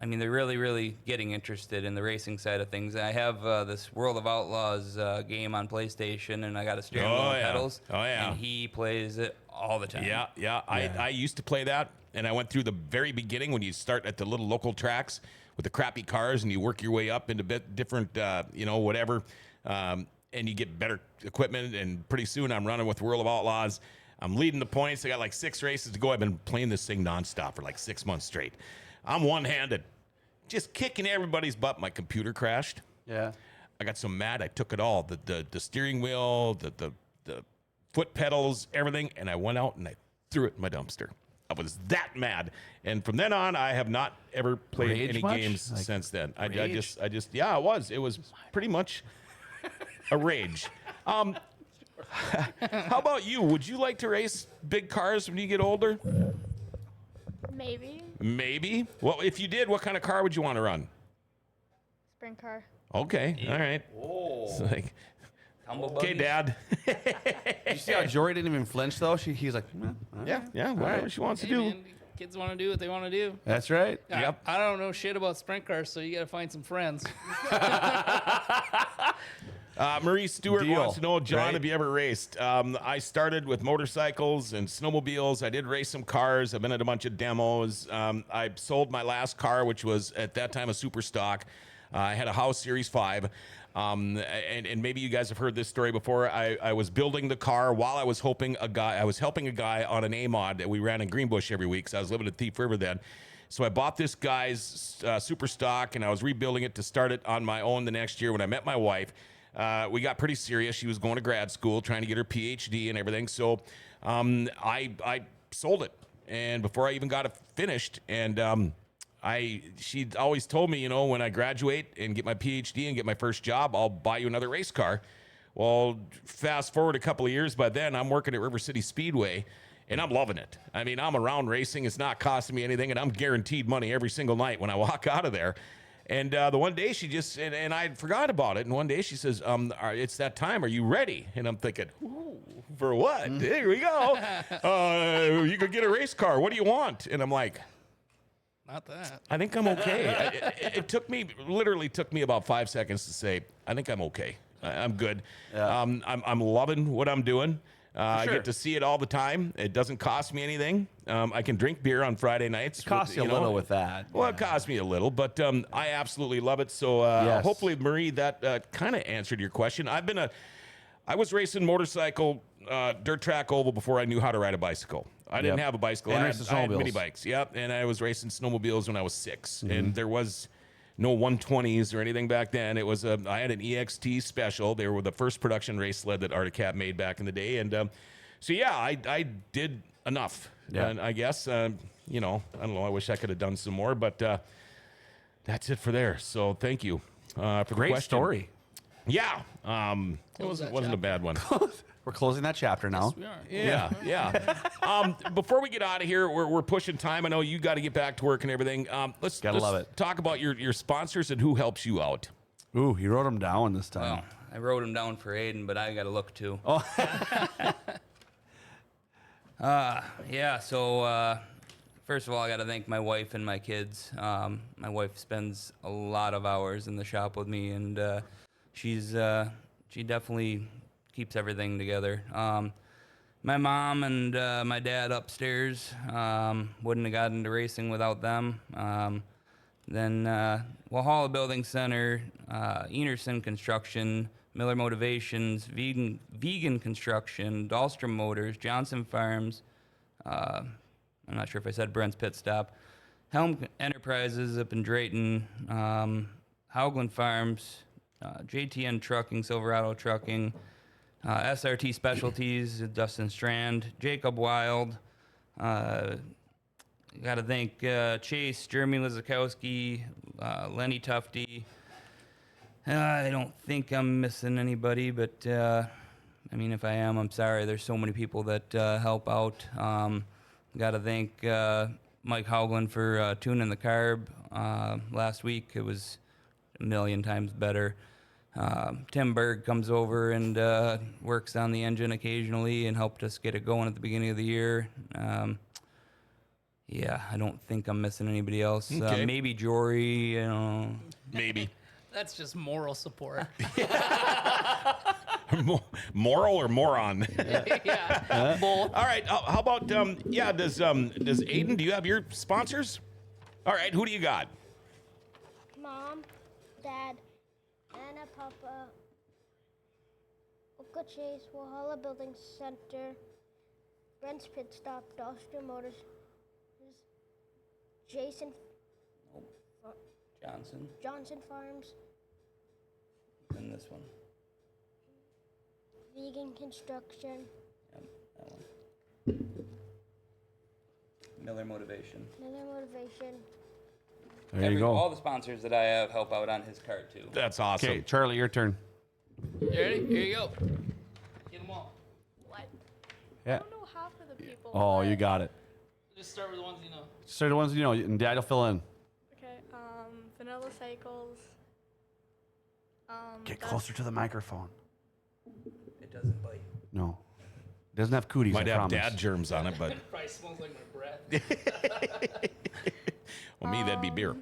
mean, they're really, really getting interested in the racing side of things. I have this World of Outlaws game on PlayStation, and I got a steering wheel and pedals. Oh, yeah. And he plays it all the time. Yeah. I used to play that, and I went through the very beginning when you start at the little local tracks with the crappy cars, and you work your way up into different, you know, whatever, and you get better equipment, and pretty soon I'm running with World of Outlaws. I'm leading the points. I got like 6 races to go. I've been playing this thing nonstop for like 6 months straight. I'm one-handed, just kicking everybody's butt. My computer crashed. Yeah. I got so mad, I took it all, the steering wheel, the foot pedals, everything, and I went out and I threw it in my dumpster. I was that mad, and from then on, I have not ever played Rage any much? games Like, since then. I rage? just, yeah, it was pretty much a rage. How about you? Would you like to race big cars when you get older? Maybe. Well, if you did, what kind of car would you want to run? Sprint car. Okay, all right. It's like, okay, Dad. You see how Jory didn't even flinch though? He's like, yeah, whatever she wants to do. Man, kids want to do what they want to do. That's right. Yep. I don't know shit about sprint cars, so you got to find some friends. Marie Stewart Deal. wants to know, John, Right. have you ever raced? I started with motorcycles and snowmobiles. I did race some cars. I've been at a bunch of demos. I sold my last car, which was at that time a super stock. I had a House Series 5. And maybe you guys have heard this story before. I was building the car while I was helping a guy on an A-mod that we ran in Greenbush every week. So I was living at Thief River then. So I bought this guy's super stock, and I was rebuilding it to start it on my own the next year. When I met my wife, we got pretty serious. She was going to grad school, trying to get her PhD and everything. So I sold it, and before I even got it finished, and she'd always told me, you know, when I graduate and get my PhD and get my first job, I'll buy you another race car. Well, fast forward a couple of years, by then I'm working at River City Speedway, and I'm loving it. I mean, I'm around racing. It's not costing me anything, and I'm guaranteed money every single night when I walk out of there. And the one day she just, and I forgot about it, and one day she says, it's that time. Are you ready? And I'm thinking, ooh, for what? Here we go. You could get a race car. What do you want? And I'm like, Not that. I think I'm okay. It literally took me about 5 seconds to say, I think I'm okay. I'm good. Yeah. I'm loving what I'm doing. I Sure. get to see it all the time. It doesn't cost me anything. I can drink beer on Friday nights. It costs you a little with that. Well, it costs me a little, but I absolutely love it. So Yes. hopefully, Marie, that kind of answered your question. I was racing motorcycle dirt track oval before I knew how to ride a bicycle. I didn't have a bicycle. And I racing had mini snowmobiles. bikes. Yep, and I was racing snowmobiles when I was 6, and there was no 120s or anything back then. It was I had an EXT special. They were the first production race sled that Arctic Cat made back in the day, and so yeah, I did enough. Yeah. And I guess you know, I don't know. I wish I could have done some more, but that's it for there. So thank you for the Great question. story. Yeah, it wasn't a bad one. We're closing that chapter now. We are. Yeah. Before we get out of here, we're pushing time. I know you got to get back to work and everything. Let's love it. talk about your sponsors and who helps you out. Ooh, he wrote them down this time. Well, I wrote him down for Aiden, but I got to look too. Oh. Yeah, so first of all, I got to thank my wife and my kids. My wife spends a lot of hours in the shop with me, and she definitely keeps everything together. My mom and my dad upstairs wouldn't have gotten into racing without them. Then Walhalla Building Center, Enerson Construction, Miller Motivations, Vegan Construction, Dahlstrom Motors, Johnson Farms. I'm not sure if I said Brent's Pit Stop. Helm Enterprises up in Drayton, Haugland Farms, JTN Trucking, Silverado Trucking, SRT Specialties, Dustin Strand, Jacob Wild. Got to thank Chase, Jeremy Lizakowski, Lenny Tufty. I don't think I'm missing anybody, but I mean, if I am, I'm sorry. There's so many people that help out. Got to thank Mike Haugland for tuning the carb last week. It was a million times better. Tim Berg comes over and works on the engine occasionally and helped us get it going at the beginning of the year. Yeah, I don't think I'm missing anybody else. Okay. Maybe Jory, Maybe. That's just moral support. Moral or moron? Yeah. Both. All right. How about does Aiden? Do you have your sponsors? All right. Who do you got? Mom, Dad, Anna, Papa, Oka Chase, Walhalla Building Center, Brent's Pit Stop, Dahlstrom Motors, Johnson Farms, and this one. Vegan Construction, Yep, that one. Miller Motivation. Miller Motivation. There you go. All the sponsors that I have help out on his cart too. That's awesome. Okay, Charlie, your turn. You ready? Here you go. Get them all. What? Yeah. I don't know half of the people. Oh, but- you got it. Just start with the ones you know. Start the ones you know, and Dad will fill in. Okay, Vanilla Cycles. Get closer to the microphone. It doesn't bite. No. It doesn't have cooties, Might I have promise. dad germs on it, but Probably smells like my breath. well, me that'd be beer.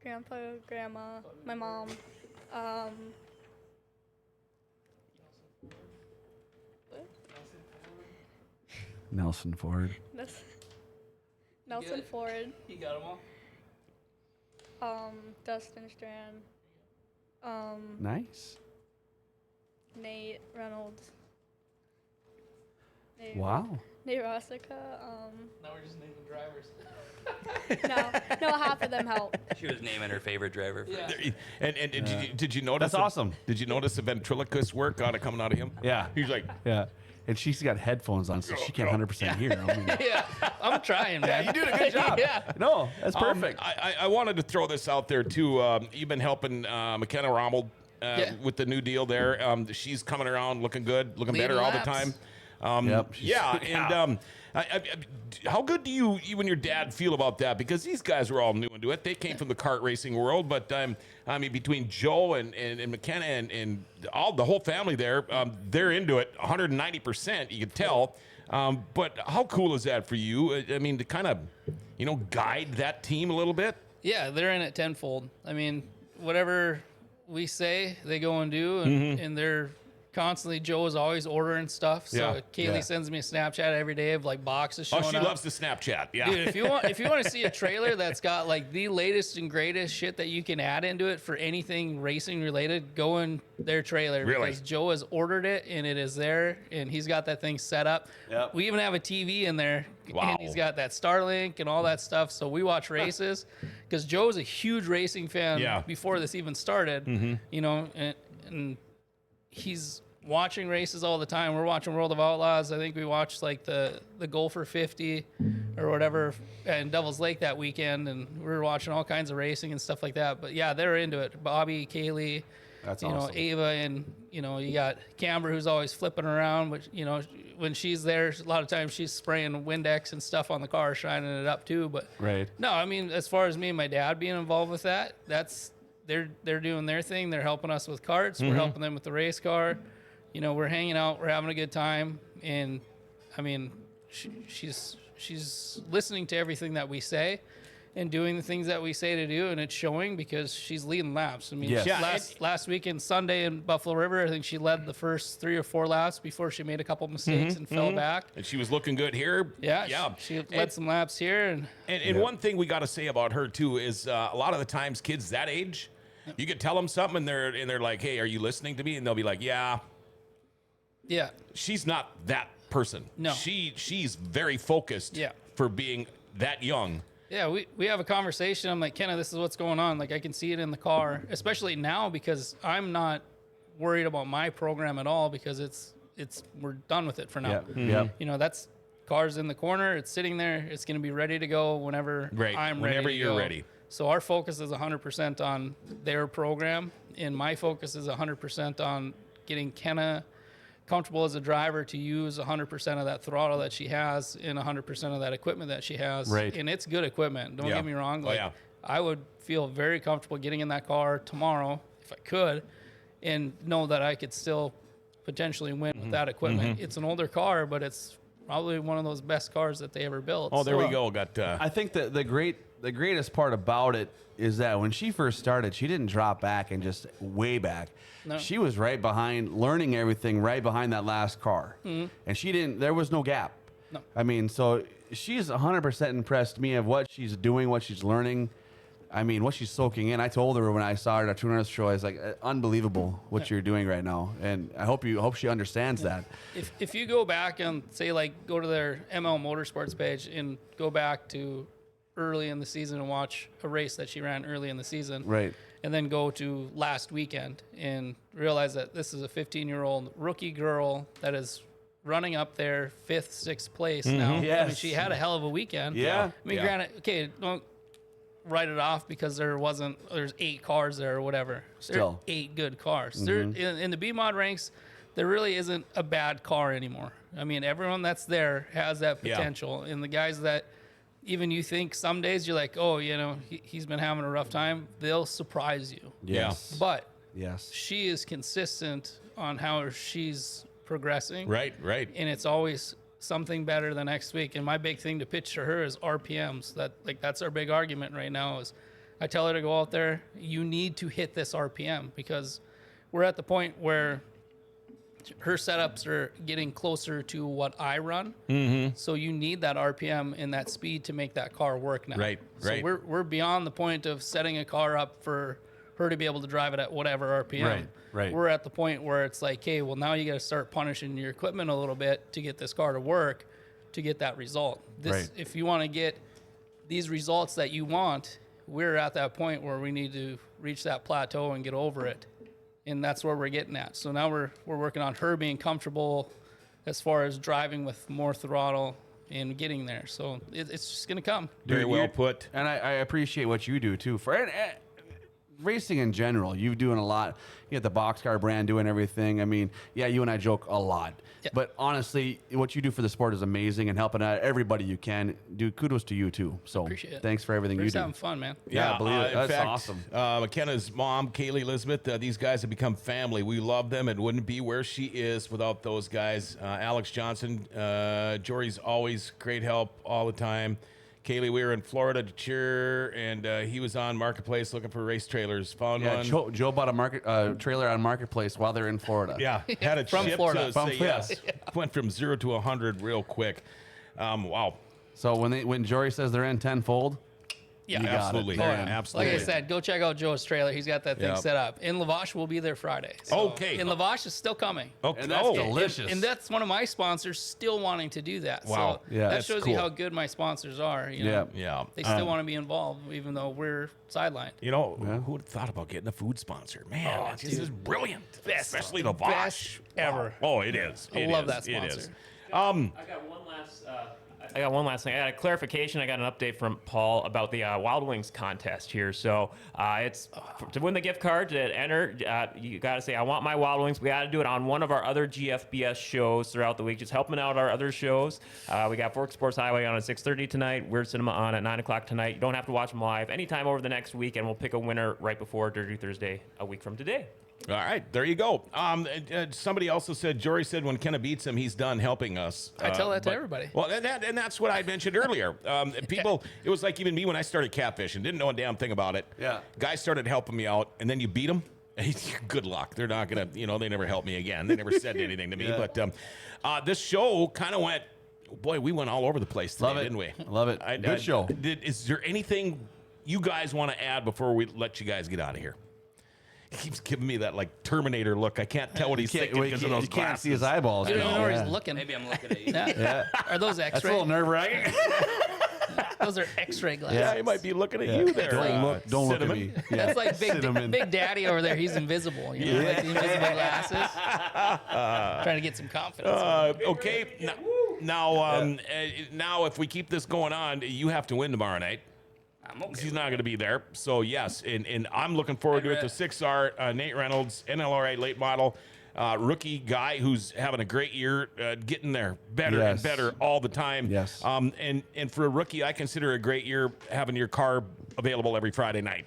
Grandpa, Grandma, my mom. Nelson Ford. That's Nelson Good. Ford. You got them all? Dustin Strand. Nice. Nate Reynolds. Nate, Wow. Nate Rossica. Now we're just naming drivers. No, half of them help. She was naming her favorite driver. Yeah. And did you notice? That's awesome. Did you notice the ventriloquist work coming out of him? Yeah. He's like, Yeah. And she's got headphones on, so she can't 100% hear. I mean, Yeah, I'm trying, man. you did a good job. Yeah. No, that's perfect. I wanted to throw this out there too. You've been helping McKenna Rommel Yeah. with the new deal there. She's coming around, looking good, looking Leading better all the laps. time. Yep, she's- Yeah, yeah. and how good do you and your dad feel about that? Because these guys were all new into it. They came from the kart racing world, but I mean, between Joe and McKenna and all the whole family there, they're into it 190%. You can tell. But how cool is that for you? I mean, to kind of, guide that team a little bit. Yeah, they're in it tenfold. I mean, whatever we say, they go and do, and they're constantly. Joe is always ordering stuff. So Yeah. Kaylee Yeah. sends me a Snapchat every day of like boxes Oh, showing she up. loves the Snapchat. Yeah. Dude, if you want to see a trailer that's got like the latest and greatest shit that you can add into it for anything racing related, go in their trailer Really? because Joe has ordered it and it is there and he's got that thing set up. Yep. We even have a TV in there Wow. and he's got that Starlink and all that stuff. So we watch races because Joe's a huge racing fan Yeah. before this even started. And he's watching races all the time. We're watching World of Outlaws. I think we watched like the Gopher 50 or whatever in Devil's Lake that weekend, and we were watching all kinds of racing and stuff like that. But yeah, they're into it. Bobby, Kaylee, That's you awesome. know, Ava, and you know, you got Camber who's always flipping around, but you know, when she's there, a lot of times she's spraying Windex and stuff on the car, shining it up too. But Right. no, I mean, as far as me and my dad being involved with that, they're doing their thing. They're helping us with carts. We're helping them with the race car. You know, we're hanging out, we're having a good time, and I mean, she's listening to everything that we say and doing the things that we say to do, and it's showing because she's leading laps. I mean, Yes. Yeah, last weekend, Sunday in Buffalo River, I think she led the first 3 or 4 laps before she made a couple mistakes and fell back. And she was looking good here. Yeah, she led some laps here, And one thing we got to say about her too is a lot of the times kids that age, you could tell them something and they're like, "Hey, are you listening to me?" And they'll be like, "Yeah." yeah, She's not that person. No. She's very focused. Yeah. For being that young. yeah. We have a conversation. I'm like, Kenna, this is what's going on. Like, I can see it in the car, especially now because I'm not worried about my program at all because we're done with it for now. Yeah. Yeah. You know, that's car's in the corner. It's sitting there. It's going to be ready to go whenever Right. I'm ready. Whenever to you're go. ready. So our focus is 100% on their program, and my focus is 100% on getting Kenna comfortable as a driver to use 100% of that throttle that she has and 100% of that equipment that she has. Right. And it's good equipment. Don't Yeah. get me wrong. Oh, yeah. I would feel very comfortable getting in that car tomorrow if I could and know that I could still potentially win with that equipment. It's an older car, but it's probably one of those best cars that they ever built. Oh, there So, we go. Got I think that the greatest part about it is that when she first started, she didn't drop back and just way back. No. She was right behind, learning everything right behind that last car, and there was no gap. No. I mean, so she's 100% impressed me of what she's doing, what she's learning. I mean, what she's soaking in. I told her when I saw her at a 200 show, I was like, unbelievable what you're doing right now, and I hope she understands that. If you go back and say, like, go to their ML Motorsports page and go back to early in the season and watch a race that she ran early in the season, Right. and then go to last weekend and realize that this is a 15-year-old rookie girl that is running up there 5th, 6th place now. I mean, Yes. she had a hell of a weekend. Yeah. I mean, Yeah. granted, okay, don't write it off because there's 8 cars there or whatever. There are Still. 8 good cars. There, in the B-Mod ranks, there really isn't a bad car anymore. I mean, everyone that's there has that Yeah. potential. And the guys that even you think some days you're like, oh, you know, he's been having a rough time, they'll surprise you. Yes. But Yes. she is consistent on how she's progressing. Right. And it's always something better the next week. And my big thing to pitch to her is RPMs. That's our big argument right now is I tell her to go out there, you need to hit this RPM because we're at the point where her setups are getting closer to what I run. So you need that RPM and that speed to make that car work now. Right, So right. we're beyond the point of setting a car up for her to be able to drive it at whatever RPM. Right. We're at the point where it's like, hey, well, now you got to start punishing your equipment a little bit to get this car to work to get that result. Right. If you want to get these results that you want, we're at that point where we need to reach that plateau and get over it. And that's where we're getting at. So now we're working on her being comfortable as far as driving with more throttle and getting there. So it's just going to come. Very Dude, well you- put. And I appreciate what you do too for racing in general. You're doing a lot. You got the boxcar brand doing everything. I mean, yeah, you and I joke a lot, Yeah. but honestly, what you do for the sport is amazing and helping out everybody you can. Dude, kudos to you too. So Appreciate it. thanks for everything We're you just do. having fun, man. Yeah, I believe it. In That's fact, awesome. McKenna's mom, Kaylee Elizabeth, these guys have become family. We love them and wouldn't be where she is without those guys. Alex Johnson, Jory's always great help all the time. Kaylee, we were in Florida to cheer, and he was on Marketplace looking for race trailers. Found Yeah, one. Joe bought a trailer on Marketplace while they're in Florida. Yeah, had it From shipped Florida. to From say Florida. yes. Went from 0 to 100 real quick. Wow. So when Jory says they're in tenfold, Yeah, You got it. Absolutely. Oh, yeah. Absolutely. Like I said, go check out Joe's trailer. He's got that thing Yep. set up. And Lavash will be there Friday. So- Okay. And Lavash is still coming. Okay. And that's delicious. And that's one of my sponsors still wanting to do that. Wow. So Yeah. that That's shows cool. you how good my sponsors are. You know? Yeah. Yeah. They still want to be involved, even though we're sidelined. You know, who would have thought about getting a food sponsor? Man, that's just is brilliant. Especially the best ever. Oh, it is. I It love is. that It is. sponsor. I got one last. got one last thing. I got a clarification. I got an update from Paul about the Wild Wings contest here. So it's to win the gift card, to enter, you got to say, I want my Wild Wings. We got to do it on one of our other GFBS shows throughout the week, just helping out our other shows. We got Fork Sports Highway on at 6:30 tonight, Weird Cinema on at 9 o'clock tonight. You don't have to watch them live. Anytime over the next week, and we'll pick a winner right before Dirty Thursday a week from today. All right, there you go. Somebody also said, Jory said when Kenna beats him, he's done helping us. I tell that to everybody. Well, and that's what I mentioned earlier. People, it was like even me when I started catfishing, didn't know a damn thing about it. Yeah. Guys started helping me out, and then you beat them. Good luck. They're not going to, they never helped me again. They never said anything to me. Yeah. But this show kind of went, boy, we went all over the place today, didn't we? Love it. Good show. Is there anything you guys want to add before we let you guys get out of here? He keeps giving me that like Terminator look. I can't tell what he's thinking because of those you can't see glasses. his eyeballs. You don't even know where Yeah. he's looking. Maybe I'm looking at you. Yeah. Are those That's a X-ray? little nerve-wracking. Those are X-ray glasses. Yeah, he might be looking at you there. Don't look at Cinnamon. me. Yeah. That's like Cinnamon. Big Daddy over there. He's invisible. You know, like the invisible glasses. Trying to get some confidence. Okay, now if we keep this going on, you have to win tomorrow night. I'm okay. He's not going to be there. So, yes, and I'm looking forward to it. The 6R, Nate Reynolds, NLRA late model, rookie guy who's having a great year, getting there better and better all the time. Yes. And for a rookie, I consider a great year having your car available every Friday night,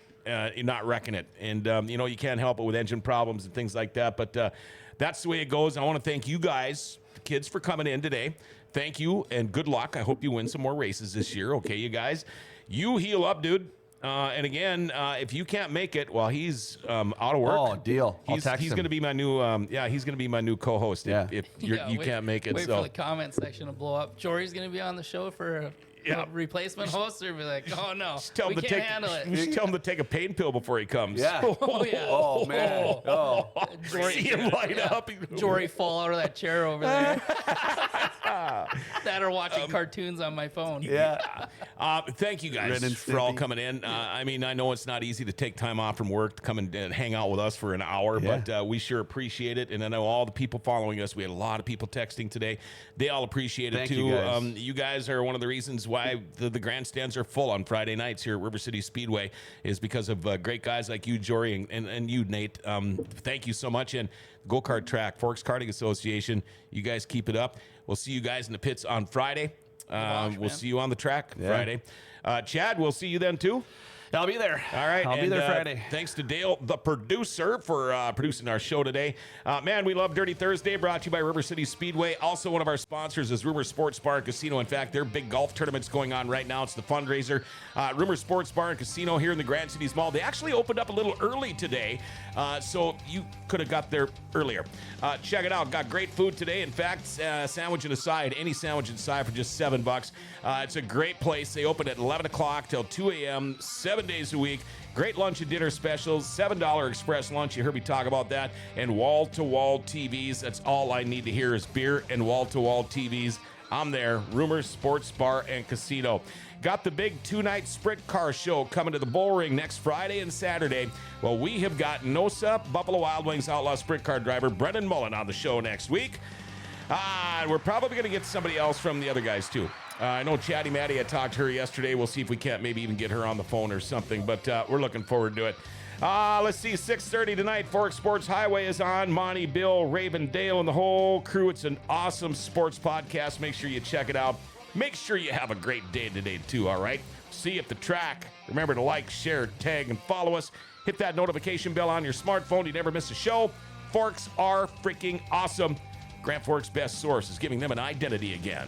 not wrecking it. And, you can't help it with engine problems and things like that. But that's the way it goes. I want to thank you guys, the kids, for coming in today. Thank you, and good luck. I hope you win some more races this year. Okay, you guys? You heal up, dude. And again, if you can't make it, well, he's out of work. Oh, deal. I'll He's text him. going to be my new. He's going to be my new co-host. Yeah. If you can't make it, Wait so for the comment section to blow up. Jory's going to be on the show for a replacement host, or be like, oh no, we can't handle it. Just tell him to take a pain pill before he comes. Yeah. Oh yeah. Oh, man. Oh. See him light up. Jory fall out of that chair over there. That or watching cartoons on my phone. Yeah. Thank you guys Ren and for all Stimpy. coming in. I mean, I know it's not easy to take time off from work to come and hang out with us for an hour, but we sure appreciate it. And I know all the people following us. We had a lot of people texting today. They all appreciate it Thank too. you guys. You guys are one of the reasons why the grandstands are full on Friday nights here at River City Speedway, is because of great guys like you, Jory, and you, Nate. Thank you so much. And Go-Kart Track, Forks Karting Association, you guys keep it up. We'll see you guys in the pits on Friday. We'll see you on the track Friday. Chad, we'll see you then too. I'll be there. All right. I'll be there Friday. Thanks to Dale, the producer, for producing our show today. Man, we love Dirty Thursday, brought to you by River City Speedway. Also, one of our sponsors is Rumor Sports Bar and Casino. In fact, their big golf tournament's going on right now. It's the fundraiser. Rumor Sports Bar and Casino here in the Grand Cities Mall. They actually opened up a little early today, so you could have got there earlier. Check it out. Got great food today. In fact, sandwich and a side, any sandwich and side for just $7. It's a great place. They open at 11 o'clock till 2 a.m., 7 days a week. Great lunch and dinner specials, $7 express lunch. You heard me talk about that. And wall-to-wall TVs. That's all I need to hear is beer and wall-to-wall TVs. I'm there. Rumors Sports Bar and Casino. Got the big two-night sprint car show coming to the Bullring next Friday and Saturday. Well, we have got NOSA, Buffalo Wild Wings Outlaw Sprint Car driver Brendan Mullen on the show next week. We're probably going to get somebody else from the other guys, too. I know Chatty Matty, I talked to her yesterday. We'll see if we can't maybe even get her on the phone or something, but we're looking forward to it. Let's see, 6:30 tonight, Fork Sports Highway is on. Monty, Bill, Raven, Dale, and the whole crew. It's an awesome sports podcast. Make sure you check it out. Make sure you have a great day today, too, all right? See you at the track. Remember to like, share, tag, and follow us. Hit that notification bell on your smartphone. You never miss a show. Forks are freaking awesome. Grand Forks' best source is giving them an identity again.